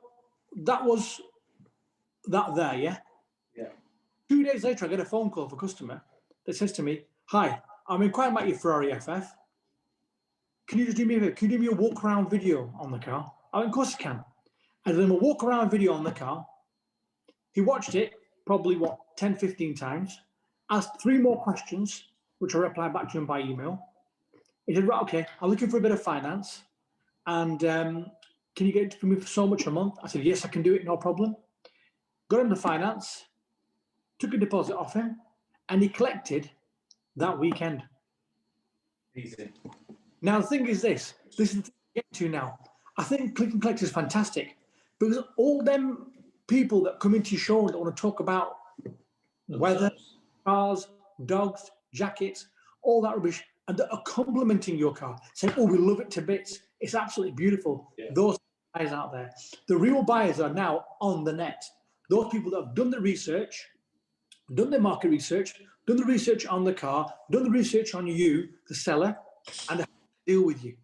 that was that there, yeah? Yeah. 2 days later, I get a phone call from a customer that says to me, hi, I'm inquiring about your Ferrari FF. Can you just do me a walk around video on the car? I went, of course I can. I did him a walk around video on the car. He watched it probably, 10, 15 times, asked 3 more questions, which I replied back to him by email. He said, right, okay, I'm looking for a bit of finance. And can you get it for me for so much a month? I said, yes, I can do it, no problem. Got him the finance, took a deposit off him, and he collected that weekend. Easy. Now, the thing is this is the thing to get to now. I think click and collect is fantastic because all them people that come into your showroom that want to talk about weather, cars, dogs, jackets, all that rubbish, and that are complimenting your car, saying, oh, we love it to bits. It's absolutely beautiful. Yeah. Those guys out there. The real buyers are now on the net. Those people that have done the research, done the market research, done the research on the car, done the research on you, the seller, and deal with you.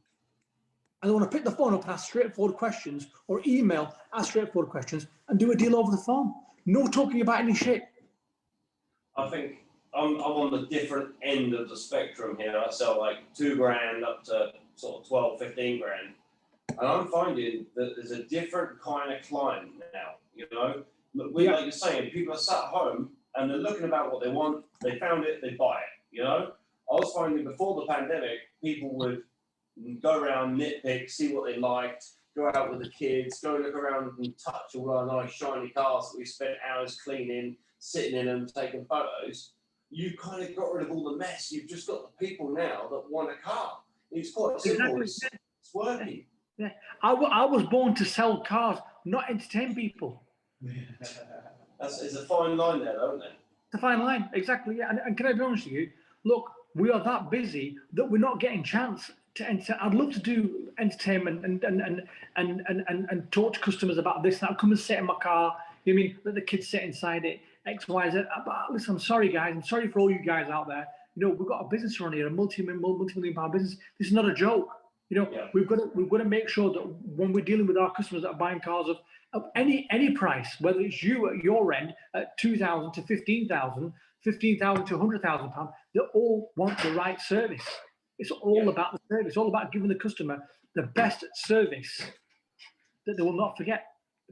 And they want to pick the phone up and ask straightforward questions or email, ask straightforward questions and do a deal over the phone. No talking about any shit. I think I'm on the different end of the spectrum here. I sell like $2,000 up to sort of 12, 15 grand. And I'm finding that there's a different kind of client now, you know? Like you're saying, people are sat at home and they're looking about what they want. They found it, they buy it, you know? I was finding before the pandemic, people would go around, nitpick, see what they liked, go out with the kids, go look around and touch all our nice shiny cars that we spent hours cleaning, sitting in them, taking photos. you've kind of got rid of all the mess. You've just got the people now that want a car. It's quite simple. Exactly. It's working. Yeah, I was born to sell cars, not entertain people. It's a fine line there, though, isn't it? It's a fine line, exactly. Yeah, and can I be honest with you? Look, we are that busy that we're not getting chance to enter. I'd love to do entertainment and talk to customers about this. And I'll come and sit in my car. You know what I mean? Let the kids sit inside it. X, Y, Z. But listen, I'm sorry, guys. I'm sorry for all you guys out there. You know, we've got a business run here, a multi-million pound business. This is not a joke. You know, we've got to make sure that when we're dealing with our customers that are buying cars of any price, whether it's you at your end at 2,000 to 15,000, 15,000 to 100,000 pounds, they all want the right service. It's all about the service. It's all about giving the customer the best service that they will not forget.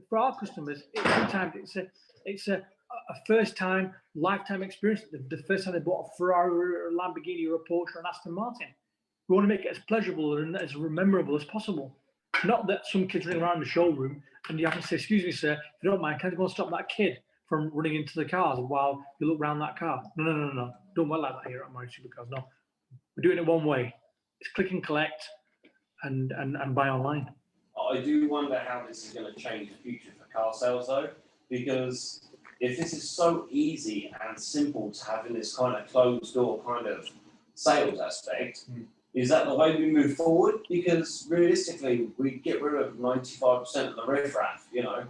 For our customers, sometimes it's a first-time, lifetime experience. The first time they bought a Ferrari, or a Lamborghini, or a Porsche, or an Aston Martin. We want to make it as pleasurable and as memorable as possible. Not that some kids running around the showroom and you have to say, "Excuse me, sir, if you don't mind, can you go and stop that kid from running into the cars while you look around that car?" No. Don't work like that here at AMARI Supercars. No, we're doing it one way. It's click and collect and buy online. I do wonder how this is going to change the future for car sales, though, because if this is so easy and simple to have in this kind of closed door kind of sales aspect, is that the way we move forward? Because realistically, we get rid of 95% of the riffraff, you know.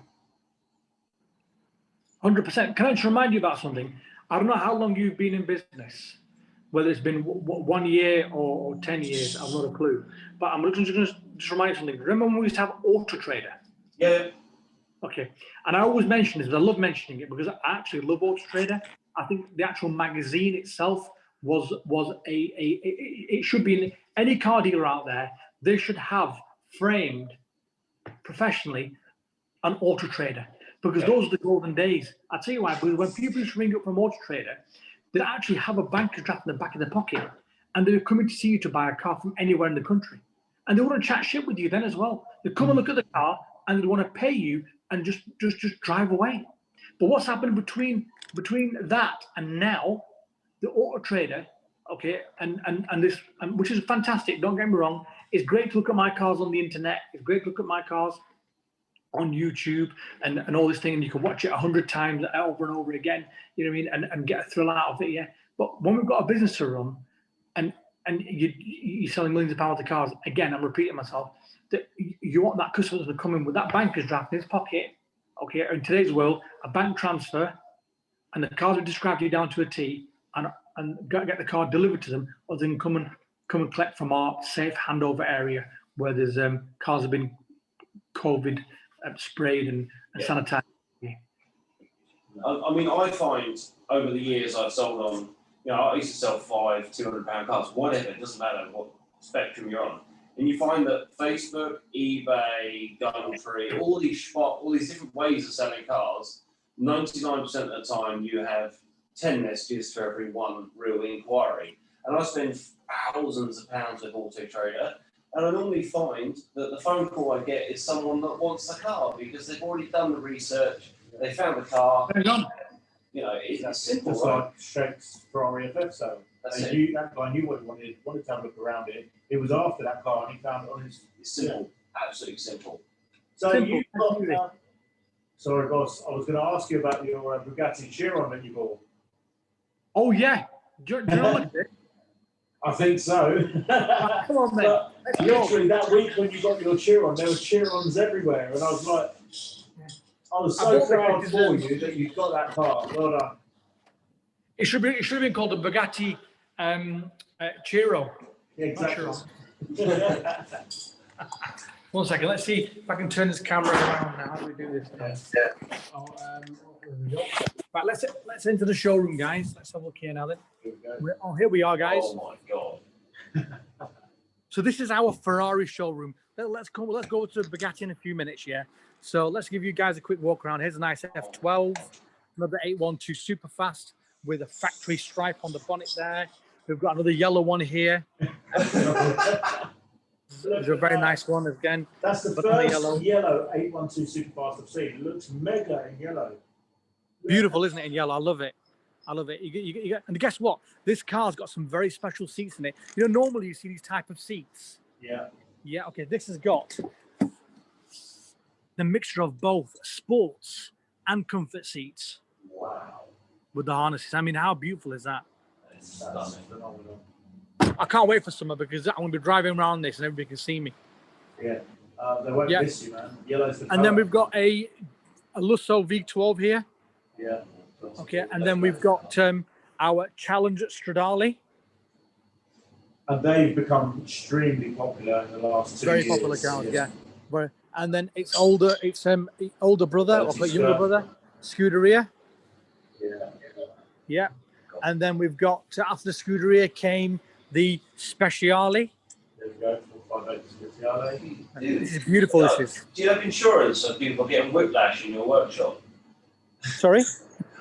100%. Can I just remind you about something? I don't know how long you've been in business, whether it's been 1 year or 10 years, I've not a clue. But I'm just going to remind you something. Remember when we used to have Auto Trader? Yeah. Okay. And I always mention this, but I love mentioning it because I actually love Auto Trader. I think the actual magazine itself was it should be in any car dealer out there. They should have framed professionally an Auto Trader because those are the golden days. I tell you why, because when people used to ring up from Auto Trader, they'd actually have a banker's draft in the back of their pocket, and they were coming to see you to buy a car from anywhere in the country, and they want to chat shit with you then as well. They come and look at the car, and they want to pay you and just drive away. But what's happened between that and now? The Auto Trader, okay, and this, which is fantastic. Don't get me wrong. It's great to look at my cars on the internet. It's great to look at my cars on YouTube and all this thing, and you can watch it 100 times over and over again. You know what I mean, and get a thrill out of it. Yeah. But when we've got a business to run, and you're selling millions of pounds of cars, again, I'm repeating myself. That you want that customer to come in with that banker's draft in his pocket. Okay, in today's world, a bank transfer, and the cars will describe you down to a T. And get the car delivered to them, or then come and collect from our safe handover area where there's cars have been COVID sprayed and sanitized. I mean, I find over the years I've sold on, you know, I used to sell 500, £200 cars, whatever, it doesn't matter what spectrum you're on. And you find that Facebook, eBay, Gumtree, all these different ways of selling cars, 99% of the time you have 10 messages for every one real inquiry. And I spend thousands of pounds with Auto Trader, and I normally find that the phone call I get is someone that wants the car because they've already done the research, they found the car. You know, it's simple, It's right? like Sheikh's Ferrari FF sale. That's And it. that guy knew what he wanted to have a look around it. It was after that car and he found it on his. It's simple, absolutely simple. So Simple. you've got. Sorry, boss. I was going to ask you about your Bugatti Chiron that you bought. Oh yeah, do you know what? I think so. Come on, mate. But literally that week when you got your Chiron, there were Chirons everywhere, and I was like, I was so proud for you that you got that car. Well done. It should have been called the Bugatti Chiro. Yeah, exactly. One second, let's see if I can turn this camera around now. How do we do this? Yeah. Oh, there we go. Right, let's enter the showroom, guys. Let's have a look here now then. Here we go. Here we are, guys. Oh my God. So this is our Ferrari showroom. Let's go to the Bugatti in a few minutes, yeah. So let's give you guys a quick walk around. Here's a nice F12, another 812 super fast with a factory stripe on the bonnet there. We've got another yellow one here. It's a very nice one again. That's the first yellow 812 Superfast I've seen. It looks mega in yellow. Beautiful, isn't it, in yellow? I love it. I love it. And guess what? This car's got some very special seats in it. You know, normally you see these type of seats. Yeah. Yeah. Okay. This has got the mixture of both sports and comfort seats. Wow. With the harnesses. I mean, how beautiful is that? That's phenomenal. I can't wait for summer because I'm going to be driving around this and everybody can see me. Yeah. They won't miss you, man. Yellow's the And colour. then we've got a Lusso V12 here. Yeah. Okay. And then we've got our Challenger Stradale. And they've become extremely popular in the last 2 Very years. popular cars, yeah. And then it's older brother or younger brother, Scuderia. Yeah. Yeah. And then we've got, after the Scuderia came the Speciale. There we go. 458 Speciale. This is beautiful, this is. Do you have insurance so people getting whiplash in your workshop? Sorry?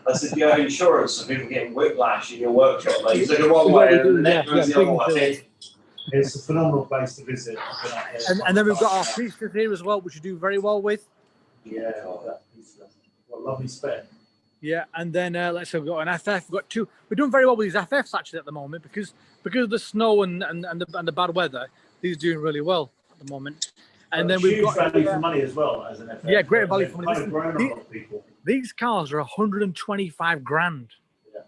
I said, do you have insurance so people getting whiplash in your workshop? Like, you go one way and the neck goes the other way. It's a phenomenal place to visit. And then we've got our Priestess here as well, which you do very well with. Yeah, that piece of, what a lovely spec. Yeah, and then let's say we've got an FF. We've got two. We're doing very well with these FFs actually at the moment because of the snow and the bad weather. These are doing really well at the moment. And then we've got value for money as well as an FF. Yeah, great value for money. Kind of grown a lot of people. These cars are 125 grand. Yeah.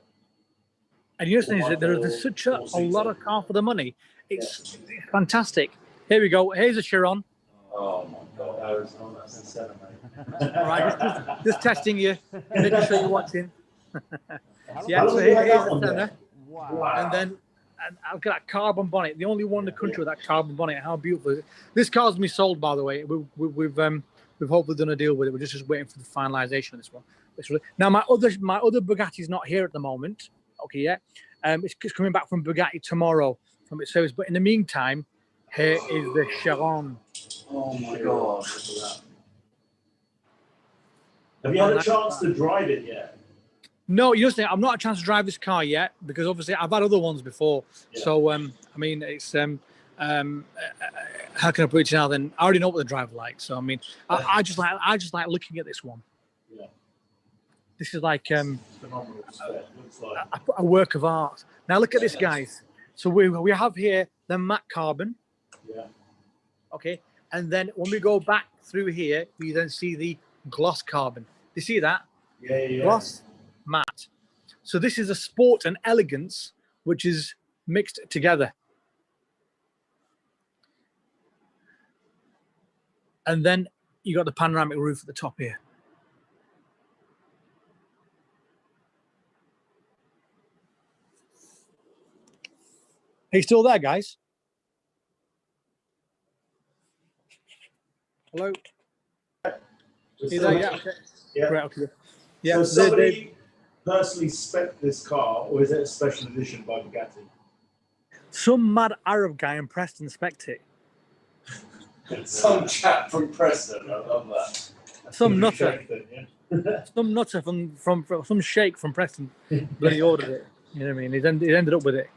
And you know something is that there's such a lot of car for the money. It's fantastic. Here we go. Here's a Chiron. Oh my God, that's insane, mate. All right, just testing you, making sure you're watching. Yeah, How so long have you had here's that the one there? center. Wow. And then I've got that carbon bonnet. The only one in the country with that carbon bonnet. How beautiful is it? This car's been sold, by the way. We've hopefully done a deal with it. We're just waiting for the finalisation of this one. Now my other Bugatti's not here at the moment. Okay, yeah. It's coming back from Bugatti tomorrow from its service. But in the meantime, here is the Chiron. Oh my God. Have you had a chance to drive it yet? No, you know, I've not had a chance to drive this car yet because obviously I've had other ones before. Yeah. So I mean, it's how can I put it now? Then I already know what the drive like. So I mean, I just like looking at this one. Yeah. This is like phenomenal. Looks like a work of art. Now look at this, guys. So we have here the matte carbon. Yeah. Okay, and then when we go back through here, we then see the gloss carbon. You see that? Yeah. Gloss, matte. So this is a sport and elegance which is mixed together. And then you got the panoramic roof at the top here. Are you still there, guys? Hello? Yeah, okay. Yeah. Right, okay. Yeah. So somebody personally spec this car, or is it a special edition by Bugatti? Some mad Arab guy in Preston spec'd it. Some chap from Preston, I love that. Some nutter. Some nutter from some sheikh from Preston bloody ordered it. You know what I mean? He ended up with it.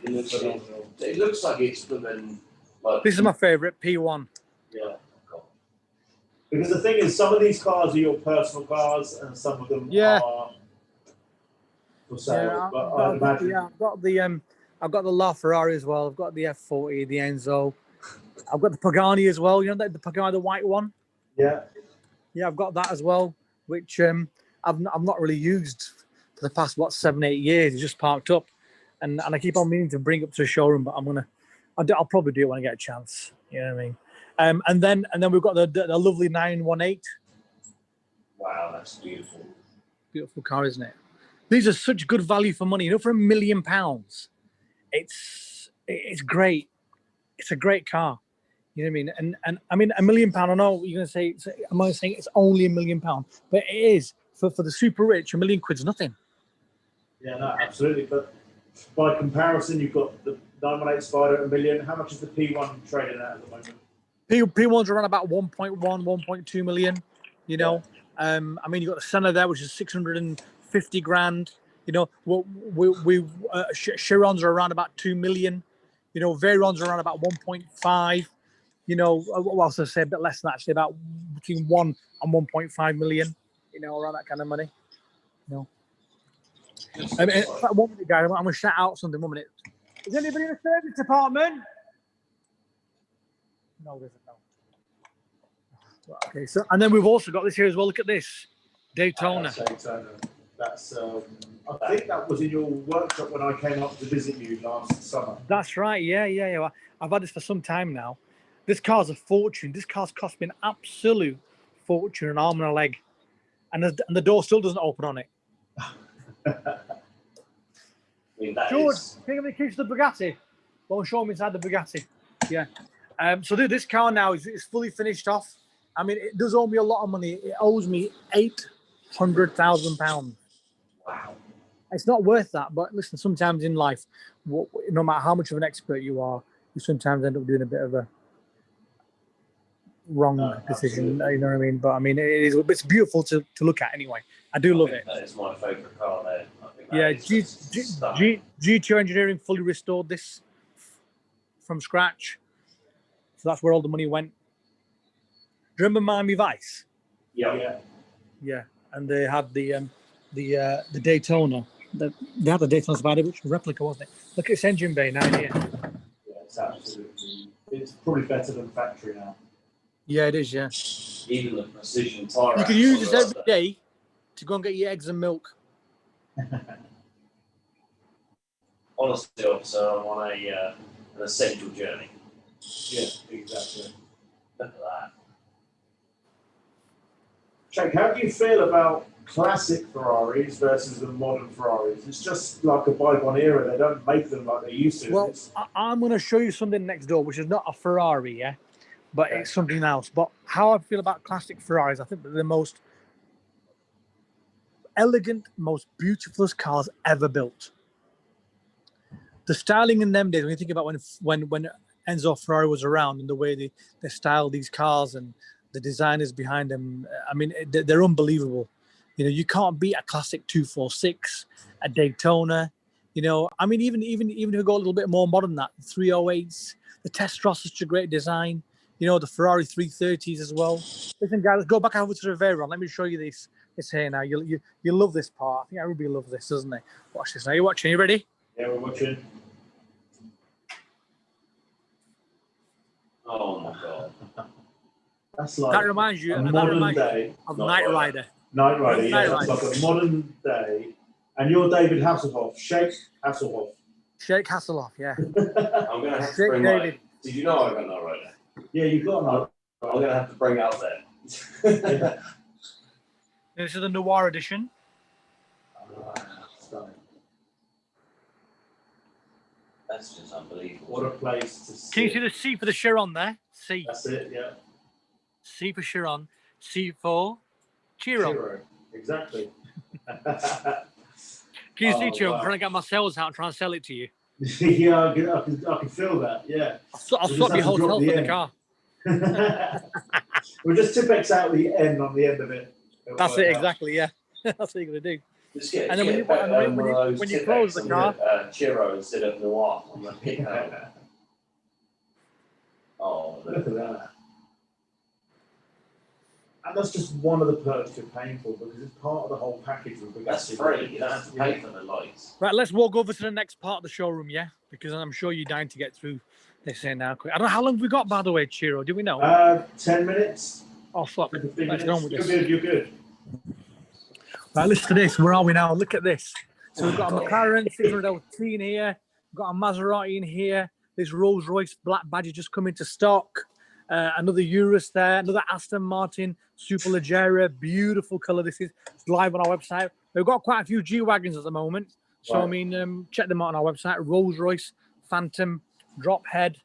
It looks like it's been like. This is my favourite, P1. Yeah. Because the thing is, some of these cars are your personal cars, and some of them are for sale. I've got the LaFerrari as well. I've got the F40, the Enzo. I've got the Pagani as well. You know the Pagani, the white one. Yeah. Yeah, I've got that as well, which I've not really used for the past 7-8 years. It's just parked up, and I keep on meaning to bring it up to a showroom, but I'll probably do it when I get a chance. You know what I mean? And then we've got the lovely 918. Wow, that's beautiful. Beautiful car, isn't it? These are such good value for money. You know, for £1 million, it's great. It's a great car. You know what I mean? And I mean, £1 million. I know you're going to say, am I saying it's only £1 million? But it is for the super rich. £1 million quid's nothing. Yeah, no, absolutely. But by comparison, you've got the 918 Spider at $1 million. How much is the P1 trading at the moment? P1's around about 1.1, 1.2 million. You know, I mean, you've got the Senna there, which is 650 grand. You know, Chiron's are around about 2 million. You know, Veyron's are around about 1.5. You know, what else I say? A bit less than that, actually, about between 1 and 1.5 million. You know, around that kind of money. You know. I mean, in fact, 1 minute, guys. I'm going to shout out something. 1 minute. Is anybody in the service department? No, there's no. Okay, so and then we've also got this here as well. Look at this, Daytona. That's I think that was in your workshop when I came up to visit you last summer. That's right. Yeah. I've had this for some time now. This car's a fortune. This car's cost me an absolute fortune, an arm and a leg, and the door still doesn't open on it. George, can you give me the keys to the Bugatti? Well, show me inside the Bugatti. Yeah. So this car now is fully finished off. I mean, it does owe me a lot of money. It owes me £800,000. Wow. It's not worth that, but listen, sometimes in life, no matter how much of an expert you are, you sometimes end up doing a bit of a wrong decision. Absolutely. You know what I mean? But I mean, it's beautiful to look at anyway. I do love it. That is my favourite car there. I think that Yeah, is G2 Engineering fully restored this from scratch. So that's where all the money went. Do you remember Miami Vice? Yeah. Yeah, and they had the Daytona. They had the Daytona Spider, which was a replica, wasn't it? Look at its engine bay now here. Yeah, it's absolutely. It's probably better than factory now. Yeah, it is. Yeah. even the precision tire. You can use this every day to go and get your eggs and milk. Honestly, officer, I'm on an essential journey. Yeah, exactly. Look at that. Sheikh, how do you feel about classic Ferraris versus the modern Ferraris? It's just like a bygone era. They don't make them like they used to. Well, I'm going to show you something next door, which is not a Ferrari, yeah, but it's something else. But how I feel about classic Ferraris, I think they're the most elegant, most beautiful cars ever built. The styling in them days, when you think about when Enzo Ferrari was around and the way they styled these cars and the designers behind them, I mean, they're unbelievable. You know, you can't beat a classic 246, a Daytona. You know, I mean, even if you go a little bit more modern than that, 308s, the Testros is such a great design. You know, the Ferrari 330s as well. Listen, guys, let's go back over to the Veyron. Let me show you this here now. You love this part. I think everybody loves this, doesn't they? Watch this now. You watching? You ready? Yeah, we're watching. Oh my god. That's like That reminds you of Knight Rider. Knight Rider, yeah. Knight That's Rider. like a modern day. And you're David Hasselhoff, Sheikh Hasselhoff. Sheikh Hasselhoff, yeah. I'm going to have to Sheikh bring David. Did you know I got Knight Rider? Yeah, you've got Knight I'm going to have to bring it up there. This is the Noir edition. Stunning. That's just unbelievable. What a place to see. Can you see the C for the Chiron there? C. That's it, yeah. C for Chiron. C for Chiron. Zero. Exactly. Can you see, Oh, Chiron? wow. I'm trying to get my sales out and trying to sell it to you. Yeah, I can feel that, yeah. I'll We swap just your have to drop hotel the for the end. car. We'll just Tipex out the N on the end of it. It'll That's work it, out. exactly, yeah. That's what you're going to do. Just get, And then get when you close the car- Chiro instead of Noir on the pit. Oh, Look at that. And that's just one of the perks you're paying for because it's part of the whole package with Bugatti. that's free. You don't have to pay for the lights. Right, let's walk over to the next part of the showroom, yeah? Because I'm sure you're dying to get through this here now. I don't know how long we got, by the way, Chiro. Do we know? 10 minutes. Oh, fuck. 15 Let's minutes. go on with You're this. good, you're good. Right, listen to this. Where are we now? Look at this. So we've got a McLaren 600 LT in here. We've got a Maserati in here. This Rolls Royce black badge has just come into stock. Another Urus there. Another Aston Martin Superleggera. Beautiful colour this is. It's live on our website. We've got quite a few G-Wagons at the moment. So, Right. I mean, check them out on our website. Rolls Royce, Phantom, Drophead,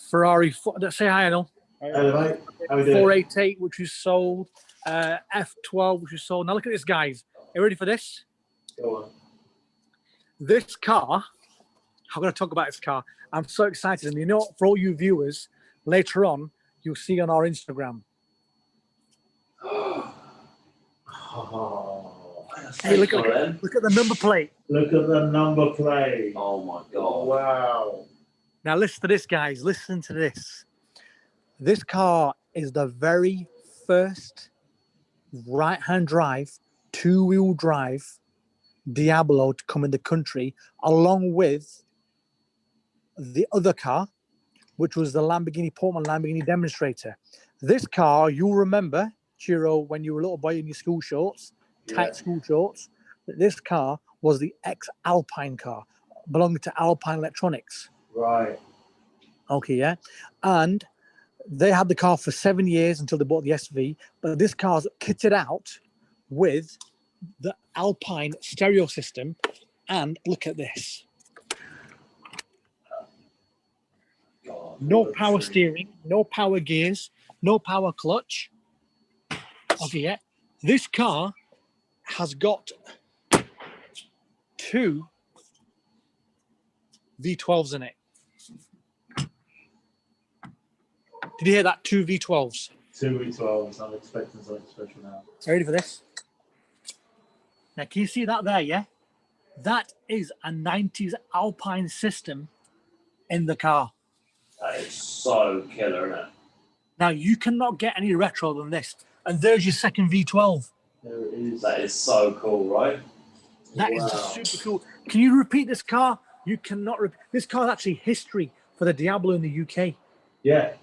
Ferrari. Say hi, Anil. Hello, mate. How we doing? 488, which is sold. F12, which is sold. Now look at this, guys. Are you ready for this? Go on. This car, I'm going to talk about this car. I'm so excited. And you know, for all you viewers, later on, you'll see on our Instagram. Oh, Hey, look at the number plate. look at the number plate. Oh my god. Wow. Now listen to this, guys. Listen to this. This car is the very first right-hand drive, two-wheel drive Diablo to come in the country, along with the other car, which was the Lamborghini Portman Lamborghini Demonstrator. This car, you'll remember, Chiro, when you were a little boy in your school shorts, tight school shorts, this car was the ex-Alpine car, belonging to Alpine Electronics. Right. Okay, yeah. And they had the car for 7 years until they bought the SV, but this car's kitted out with the Alpine stereo system, and look at this. No power steering, no power gears, no power clutch. Okay, yeah. This car has got 2 V12s in it. Did you hear that? 2 V12s. 2 V12s. I'm expecting something special now. Are you ready for this? Now, can you see that there, yeah? That is a 90s Alpine system in the car. That is so killer, isn't it? Now, you cannot get any retro than this. And there's your second V12. There it is. That is so cool, right? That is super cool. Can you repeat this car? You cannot repeat. This car is actually history for the Diablo in the UK. Yeah.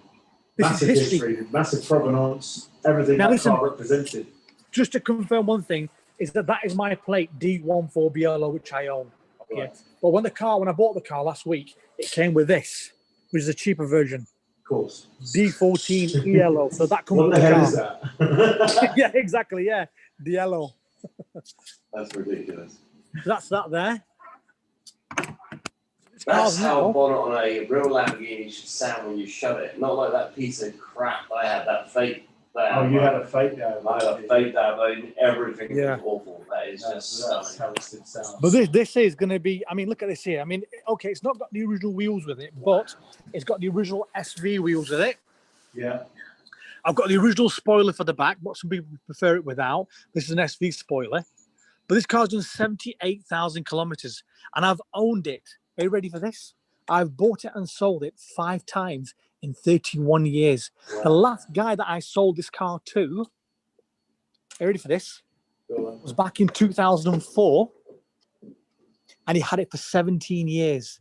This Massive is history. history, massive provenance, everything Now that listen, car represented. Just to confirm one thing, is that is my plate D14BLO, which I own. Okay. Right. But when I bought the car last week, it came with this, which is a cheaper version. Of course. D14 ELO. So that comes What with the the hell car. is that? Yeah, exactly. Yeah, the yellow. That's ridiculous. That's that there. That's how bonnet on a real Lamborghini should sound when you shut it. Not like that piece of crap I had, that fake. Oh, you had a fake there. I had a fake there, but everything Yeah. was awful. That is just That's stunning. how it should sound. But this is going to be, I mean, look at this here. I mean, okay, it's not got the original wheels with it, but it's got the original SV wheels with it. Yeah. I've got the original spoiler for the back, but some people prefer it without. This is an SV spoiler. But this car's done 78,000 kilometers, and I've owned it. Are you ready for this? I've bought it and sold it 5 times in 31 years. Wow. The last guy that I sold this car to, are you ready for this? Was back in 2004, and he had it for 17 years.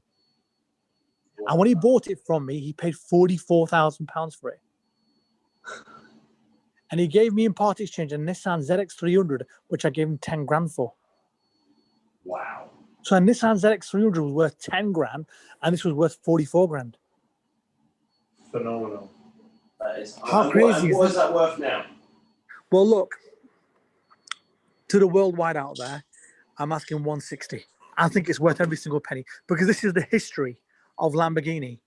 Wow. And when he bought it from me, he paid £44,000 for it. And he gave me in part exchange a Nissan ZX300, which I gave him 10 grand for. Wow. So a Nissan ZX300 was worth 10 grand, and this was worth 44 grand. Phenomenal. That is. How crazy is what is that worth now? Well, look, to the worldwide out there, I'm asking 160. I think it's worth every single penny, because this is the history of Lamborghini.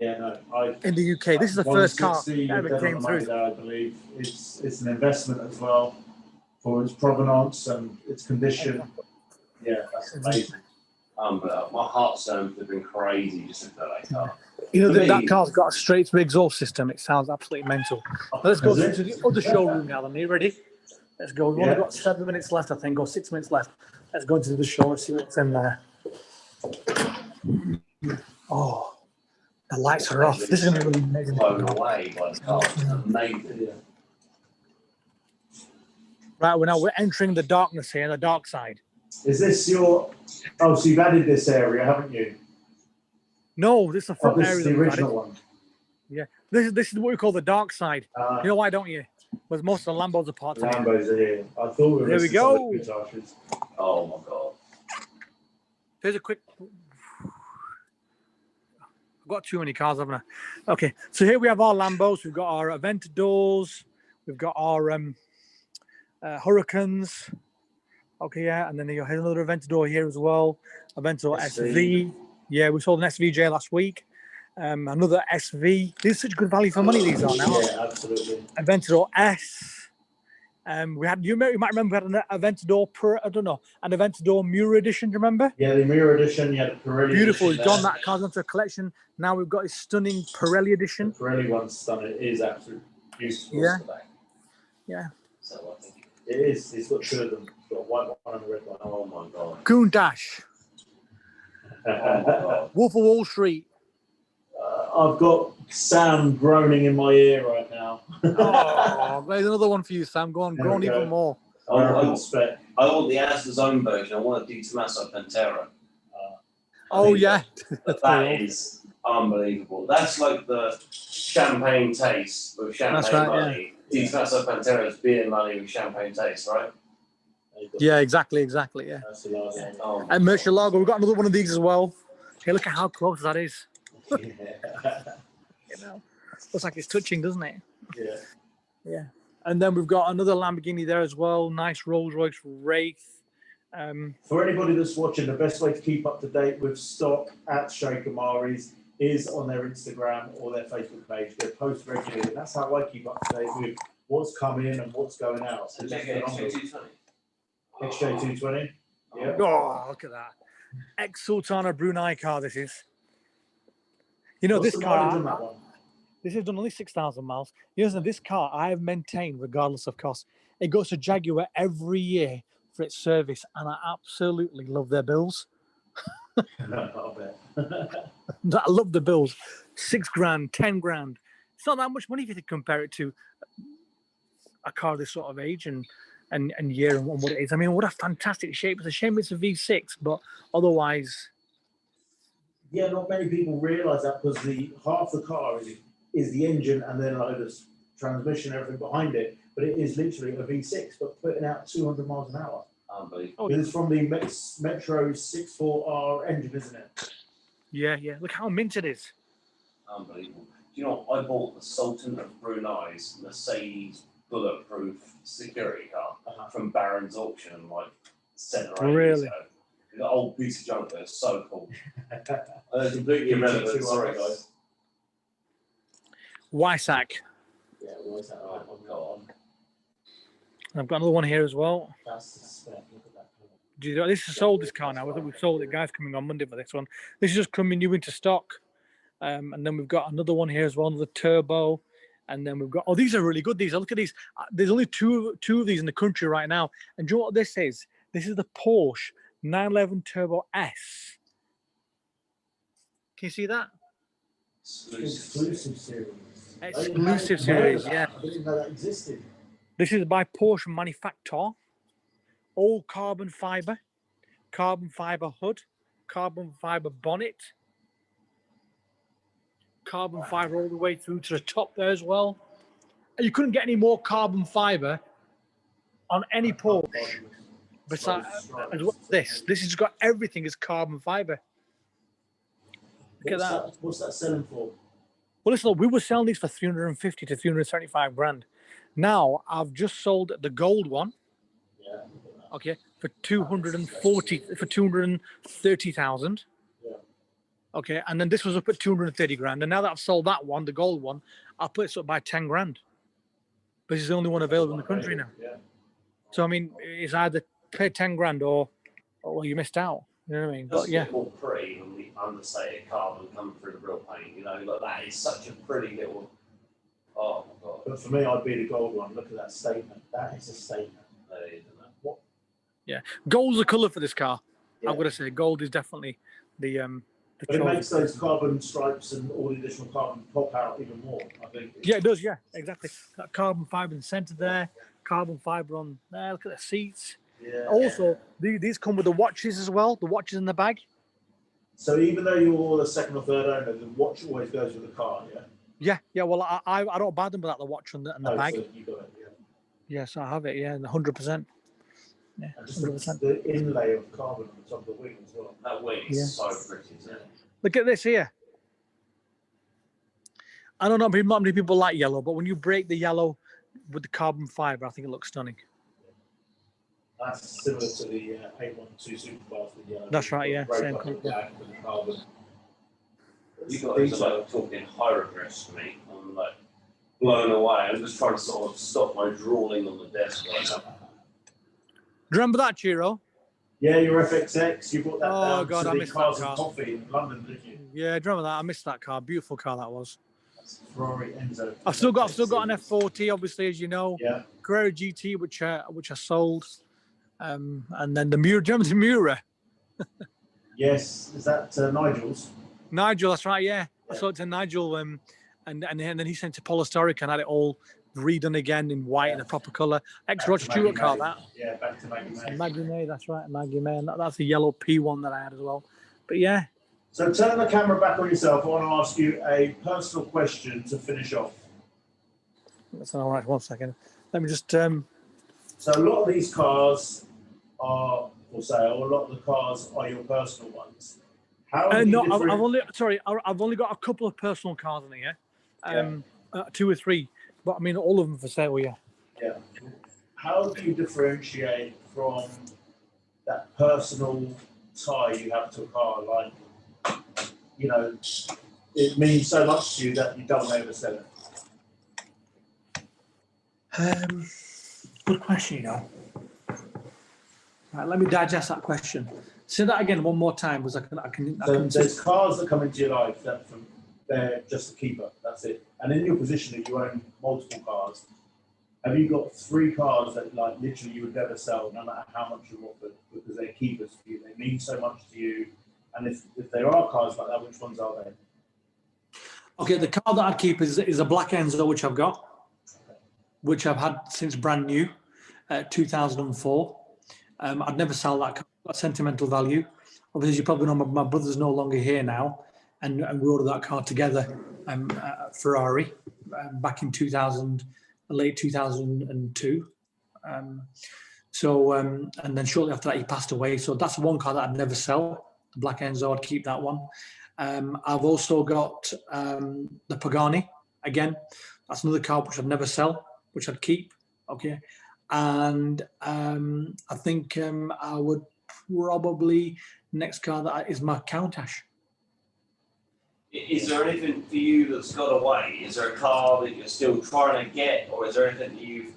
Yeah, no. In the UK, this is the first car that ever came through. There, I believe it's an investment as well for its provenance and its condition. Yeah, that's amazing. But my heartstone would have been crazy just to that car. You know, that car's got a straight through exhaust system. It sounds absolutely mental. Now, let's go to the other showroom now. Then, are you ready? Let's go. We've only got 7 minutes left, I think, or 6 minutes left. Let's go into the show and see what's in there. Oh, the lights are off. This is going to be really amazing. Blown away by the car. It's amazing. Right, we're entering the darkness here, the dark side. Is this your? Oh, so you've added this area, haven't you? No, this is the front this area. is the original one. Yeah, this is what we call the dark side. You know why, don't you? Because most of the Lambos are parked here. Lambos are here. I thought we were. There we go. Oh my god. Here's a quick. I've got too many cars, haven't I? Okay, so here we have our Lambos. We've got our Aventadors. We've got our Hurricanes. Okay, yeah, and then here's another Aventador here as well. Aventador SV. Yeah, we sold an SVJ last week. Another SV. These are such good value for money, these are now. Yeah, absolutely. Aventador S. We had, you might remember, we had an Aventador, an Aventador Mirror Edition, do you remember? Yeah, the Mirror Edition, you had a Pirelli. Beautiful, he's edition gone that car's onto a collection. Now we've got his stunning Pirelli Edition. The Pirelli one's stunning. It is absolutely beautiful. Yeah. Yeah. So I think it is. He's got 2 of them. He's got a white one and a red one. oh my god. Goon Dash. Oh my god. Wolf of Wall Street. I've got Sam groaning in my ear right now. Oh, there's another one for you, Sam. Go on even more. I I want the Asda's own version. I want a Di Tommaso Pantera. Oh yeah, that is unbelievable. That's like the champagne taste with champagne money. Yeah. Di Tommaso Pantera's beer money with champagne taste, right? Yeah, exactly, yeah. That's the last one. Oh, And Murcielago, we've got another one of these as well. Hey, look at how close that is. Yeah. You know, looks like it's touching, doesn't it? Yeah. Yeah. And then we've got another Lamborghini there as well. Nice Rolls Royce Wraith. For anybody that's watching, the best way to keep up to date with stock at SHEIKH AMARI's is on their Instagram or their Facebook page. They post regularly. That's how I keep up to date with what's coming in and what's going out. So XJ220. Yeah. Oh, look at that. Ex-Sultana Brunei car this is. You know, What's this the car, mileage on that one? this has done only 6,000 miles. You know, this car I have maintained regardless of cost. It goes to Jaguar every year for its service, and I absolutely love their bills. I'll bet. I love the bills. 6 grand, 10 grand. It's not that much money if you compare it to a car this sort of age and year and what it is. I mean, what a fantastic shape. It's a shame it's a V6, but otherwise... Yeah, not many people realise that because half the car is the engine and then like the transmission and everything behind it. But it is literally a V6, but putting out 200 miles an hour. Unbelievable. It's from the Metro 64R engine, isn't it? Yeah. Look how mint it is. Unbelievable. Do you know what? I bought the Sultan of Brunei's Mercedes bulletproof security car from Barron's auction like 7 or 8 years ago. The old piece of junk there is so cool. Completely irrelevant. Sorry, guys. Wysack. Yeah, Wysack. Oh my God. I've got another one here as well. That's the spec. Look at that. This is sold, this car now. I think we've sold it. Guy's coming on Monday for this one. This is just coming new into stock. And then we've got another one here as well, another turbo. And then we've got, oh, these are really good. These, look at these. There's only two of these in the country right now. And do you know what this is? This is the Porsche 911 Turbo S. Can you see that? Exclusive series. Exclusive series, yeah. I didn't know that existed. This is by Porsche Manufacture. All carbon fiber hood, carbon fiber bonnet, carbon fiber all the way through to the top there as well. And you couldn't get any more carbon fiber on any Porsche besides as well. This has got everything as carbon fiber. Look at that. What's that selling for? Well, listen, we were selling these for 350 to 375 grand. Now I've just sold the gold one. Yeah. Okay, for 230,000. Yeah. Okay, and then this was up at 230 grand. And now that I've sold that one, the gold one, I'll put it up by 10 grand. But this is the only one available in the country now. Yeah. So I mean, it's either pay 10 grand or you missed out. You know what I mean? But yeah. More pretty than the understated carbon coming through the real paint. You know, like that is such a pretty little. Oh my God. But for me, I'd be the gold one. Look at that statement. That is a statement. That is, isn't it? What? Yeah, gold's the colour for this car. Yeah. I've got to say, gold is definitely the But it makes those carbon stripes and all the additional carbon pop out even more, I think. Yeah, it does. Yeah, exactly. Got carbon fibre in the centre there. Carbon fibre on there. Look at the seats. Yeah. Also, these come with the watches as well. The watches in the bag. So even though you're the second or third owner, the watch always goes with the car, yeah? Yeah. Well, I don't buy them without the watch and the bag. So you got it, yeah. Yes, I have it. Yeah, 100%. Yeah, And just the inlay of carbon on the top of the wing as well. That wing is so pretty, isn't it? Look at this here. I don't know, not many people like yellow, but when you break the yellow with the carbon fibre, I think it looks stunning. That's similar to the 812 Superfast with yellow. That's right, yeah. Same colour. With the carbon. You guys are like talking hieroglyphs to me. I'm like blown away. I'm just trying to sort of stop my drooling on the desk right now. Do you remember that, Chiro? Yeah, your FXX. You brought that down God, to I the missed Cars that and car. Coffee in London, didn't you? Yeah, do you remember that? I missed that car. Beautiful car that was. That's Ferrari Enzo. I've still got an F40, obviously, as you know. Yeah. Carrera GT, which I sold. And then the Miura. Do you remember the Miura? Yes. Is that Nigel's? Nigel, that's right. Yeah, I sold it to Nigel. And then he sent it to Polystoric and had it all redone again in white in a proper colour. Ex-Rod Stewart car, that. Yeah, back to Maggie May. Maggie May, that's right, Maggie May. And that's a yellow P1 that I had as well. But yeah. So turn the camera back on yourself. I want to ask you a personal question to finish off. That's all right, 1 second. Let me just... So a lot of these cars are for sale. A lot of the cars are your personal ones. How do you I've only got a couple of personal cars in here. 2 or 3. But I mean, all of them for sale, yeah. Yeah. How do you differentiate from that personal tie you have to a car? Like, you know, it means so much to you that you don't ever sell it. Good question, you know. Right, let me digest that question. Say that again one more time, because I can. There's cars that come into your life that they're just a keeper. That's it. And in your position, if you own multiple cars, have you got 3 cars that like literally you would never sell, no matter how much you're offered, because they're keepers for you? They mean so much to you. And if there are cars like that, which ones are they? Okay, the car that I'd keep is a black Enzo, which I've got, which I've had since brand new, 2004. I'd never sell that car. Got sentimental value. Obviously, as you probably know, my brother's no longer here now, and we ordered that car together, Ferrari, back in late 2002. And then shortly after that, he passed away. So that's one car that I'd never sell. The black Enzo, I'd keep that one. I've also got the Pagani. Again, that's another car which I'd never sell, which I'd keep. Okay. And I think I would probably, next car that is my Countach. Is there anything for you that's got away? Is there a car that you're still trying to get, or is there anything that you've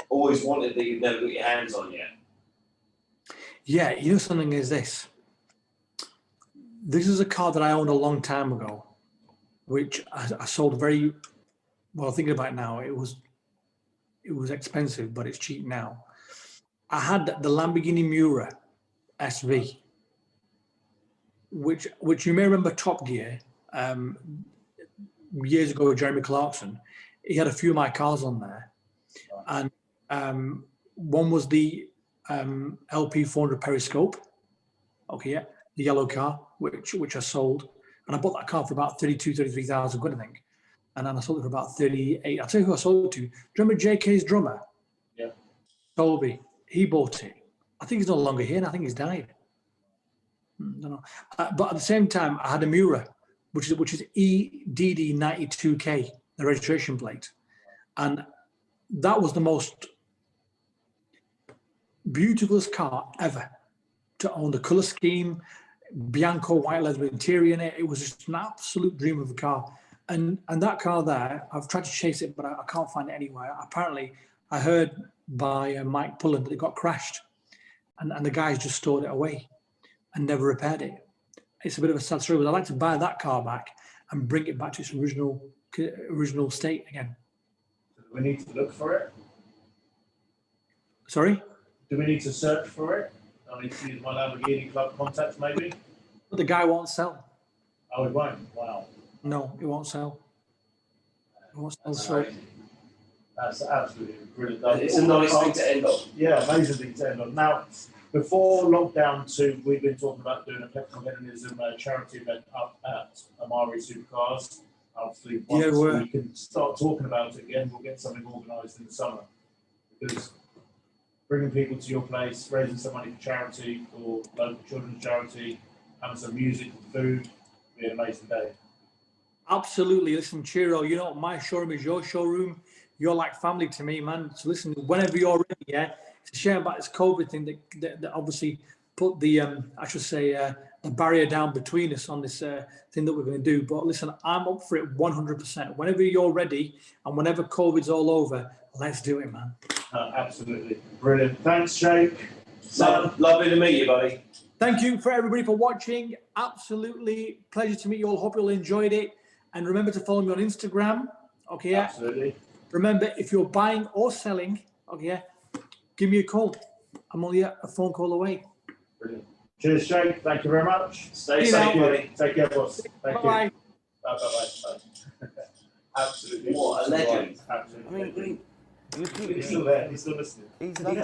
always wanted that you've never got your hands on yet? Yeah, you know something is this. This is a car that I owned a long time ago, which I sold very, well, thinking about it now, it was expensive, but it's cheap now. I had the Lamborghini Miura SV, which you may remember Top Gear, years ago with Jeremy Clarkson. He had a few of my cars on there. And one was the LP 400 Periscope, okay, yeah, the yellow car, which I sold. And I bought that car for about 33,000 quid, I think. And then I sold it for about 38. I'll tell you who I sold it to. Do you remember JK's drummer? Yeah. Colby. He bought it. I think he's no longer here, and I think he's died. I don't know. But at the same time, I had a Miura, which is EDD92K, the registration plate. And that was the most beautifulest car ever to own. The color scheme, Bianco white leather interior in it. It was just an absolute dream of a car. And that car there, I've tried to chase it, but I can't find it anywhere. Apparently, I heard by Mike Pullen that it got crashed, and the guys just stored it away and never repaired it. It's a bit of a sad story, but I'd like to buy that car back and bring it back to its original state again. Do we need to look for it? Sorry? Do we need to search for it? I need to use my Lamborghini Club contacts, maybe? But the guy won't sell. Oh, it won't? Wow. No, it won't sell. It won't sell. So that's absolutely brilliant. It's a nice thing to end on. Yeah, amazing thing to end on. Now, before lockdown 2, we've been talking about doing a Petrolheadonism charity event up at AMARI Supercars. Obviously, once we can start talking about it again, we'll get something organised in the summer. Because bringing people to your place, raising some money for charity, for local children's charity, having some music and food, will be an amazing day. Absolutely. Listen, Chiro, you know, my showroom is your showroom. You're like family to me, man. So listen, whenever you're ready, yeah, it's a shame about this COVID thing that obviously put the, the barrier down between us on this thing that we're going to do. But listen, I'm up for it 100%. Whenever you're ready and whenever COVID's all over, let's do it, man. Absolutely. Brilliant. Thanks, Sheikh. Lovely to meet you, buddy. Thank you for everybody for watching. Absolutely pleasure to meet you all. Hope you all enjoyed it. And remember to follow me on Instagram. Okay. Absolutely. Remember, if you're buying or selling, okay, give me a call. I'm only a phone call away. Brilliant. Cheers, Sheikh. Thank you very much. Stay safe, buddy. Take care, boss. Thank you. Bye-bye. Bye. Absolutely. What a legend. Absolutely. I mean, you keep He's still there. He's still listening. He's lovely.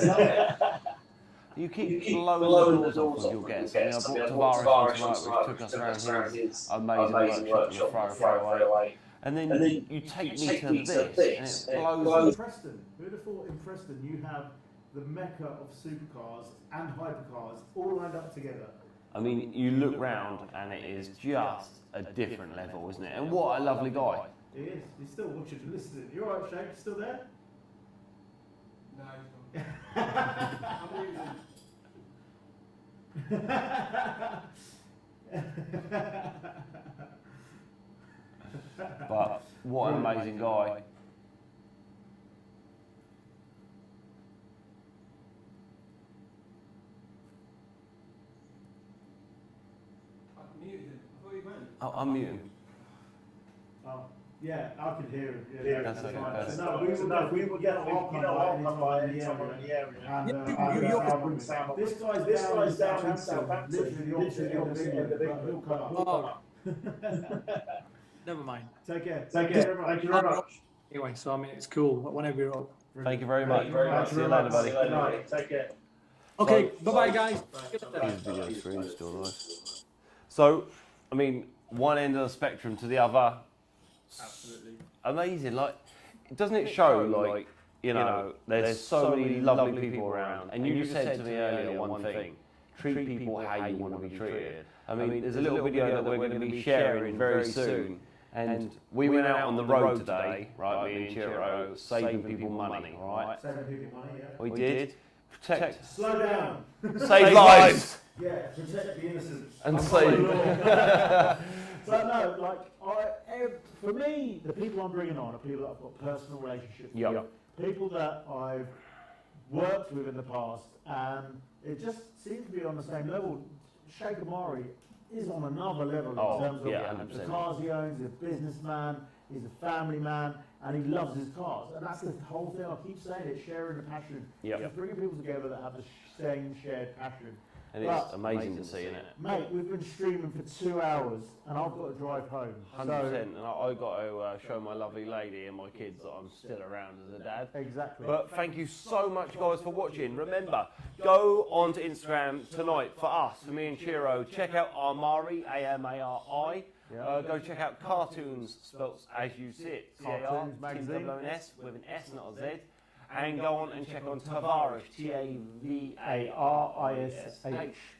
You keep blowing the doors off with your guests. I mean, I brought Tavaris on tonight, which took us around his amazing workshop with Friday. And then you take me to this, and it blows. In Preston, who'd have thought in Preston you have the mecca of supercars and hypercars all lined up together? I mean, you look round and it is just a different level, isn't it? And what a lovely guy. He is. He's still watching and listening. You all right, Sheikh? Still there? No, he's not. I'm But what an amazing guy. I muted him. I thought he went. Oh, I'm muting. Oh, yeah, I can hear him. Yeah, That's okay. fine. That's We would get a come by any time in the area. And this guy's down in Southampton, literally the opposite end of England. He'll come up. Never mind. Take care. Thank you very much. Anyway, so I mean, it's cool. Whenever you're up. Thank you very much. See you later, buddy. Good night. Take care. Okay, bye-bye, guys. His video screen's still nice. So, I mean, one end of the spectrum to the other. Absolutely. Amazing. Like, doesn't it show, like, you know, there's so many lovely people around. And you just said to me earlier one thing, treat people how you want to be treated. I mean, there's a little video that we're going to be sharing very soon. And we went out on the road today, right, me and Chiro, saving people money, right? Saving people money, yeah. We did. Protect. Slow down. Save lives. Yeah, protect the innocent. And save. But no, like, for me, the people I'm bringing on are people that I've got personal relationships with. Yep. People that I've worked with in the past, and it just seems to be on the same level. Sheikh AMARI is on another level in terms of yeah, the 100%. cars he owns. He's a businessman, he's a family man, and he loves his cars. And that's the whole thing. I keep saying it, sharing the passion. Yep. Just bringing people together that have the same shared passion. And it's amazing to see, isn't it? Mate, we've been streaming for 2 hours, and I've got to drive home. 100%. And I've got to show my lovely lady and my kids that I'm still around as a dad. Exactly. But thank you so much, guys, for watching. Remember, go onto Instagram tonight for us, for me and Chiro. Check out AMARI, AMARI. Yeah. Go check out Cartoons, spelt as you see it. Cartoons magazine. S with an S, not a Z. And go on and check on Tavarish, TAVARISH.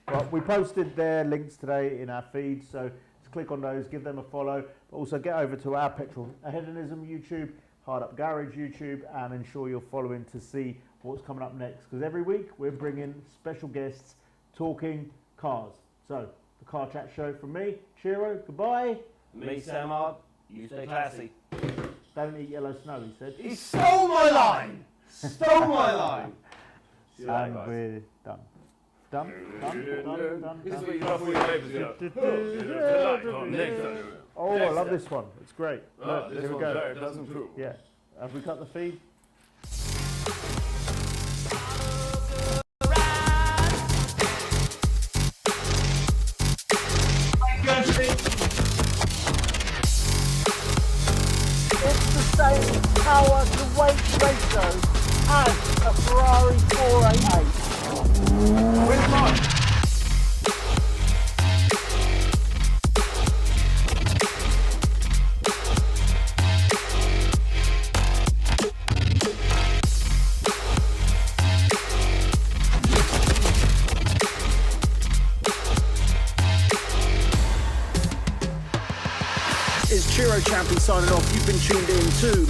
Well, we posted their links today in our feed, so just click on those, give them a follow. But also get over to our Petrolheadonism YouTube, Hard Up Garage YouTube, and ensure you're following to see what's coming up next. Because every week we're bringing special guests talking cars. So, the Car Chat Show from me, Chiro, goodbye. Me, Samad, you stay classy. Don't eat yellow snow, he said. He stole my line! Stole my line! And we're done. Done? This is what you got for your papers, Oh, I love this one. It's great. Look, this here we one's go. better, it doesn't prove. Yeah. Have we cut the feed? It's the same power to weight ratio as a Ferrari 488. Where's mine? It's Chiro Champion signing off. You've been tuned in to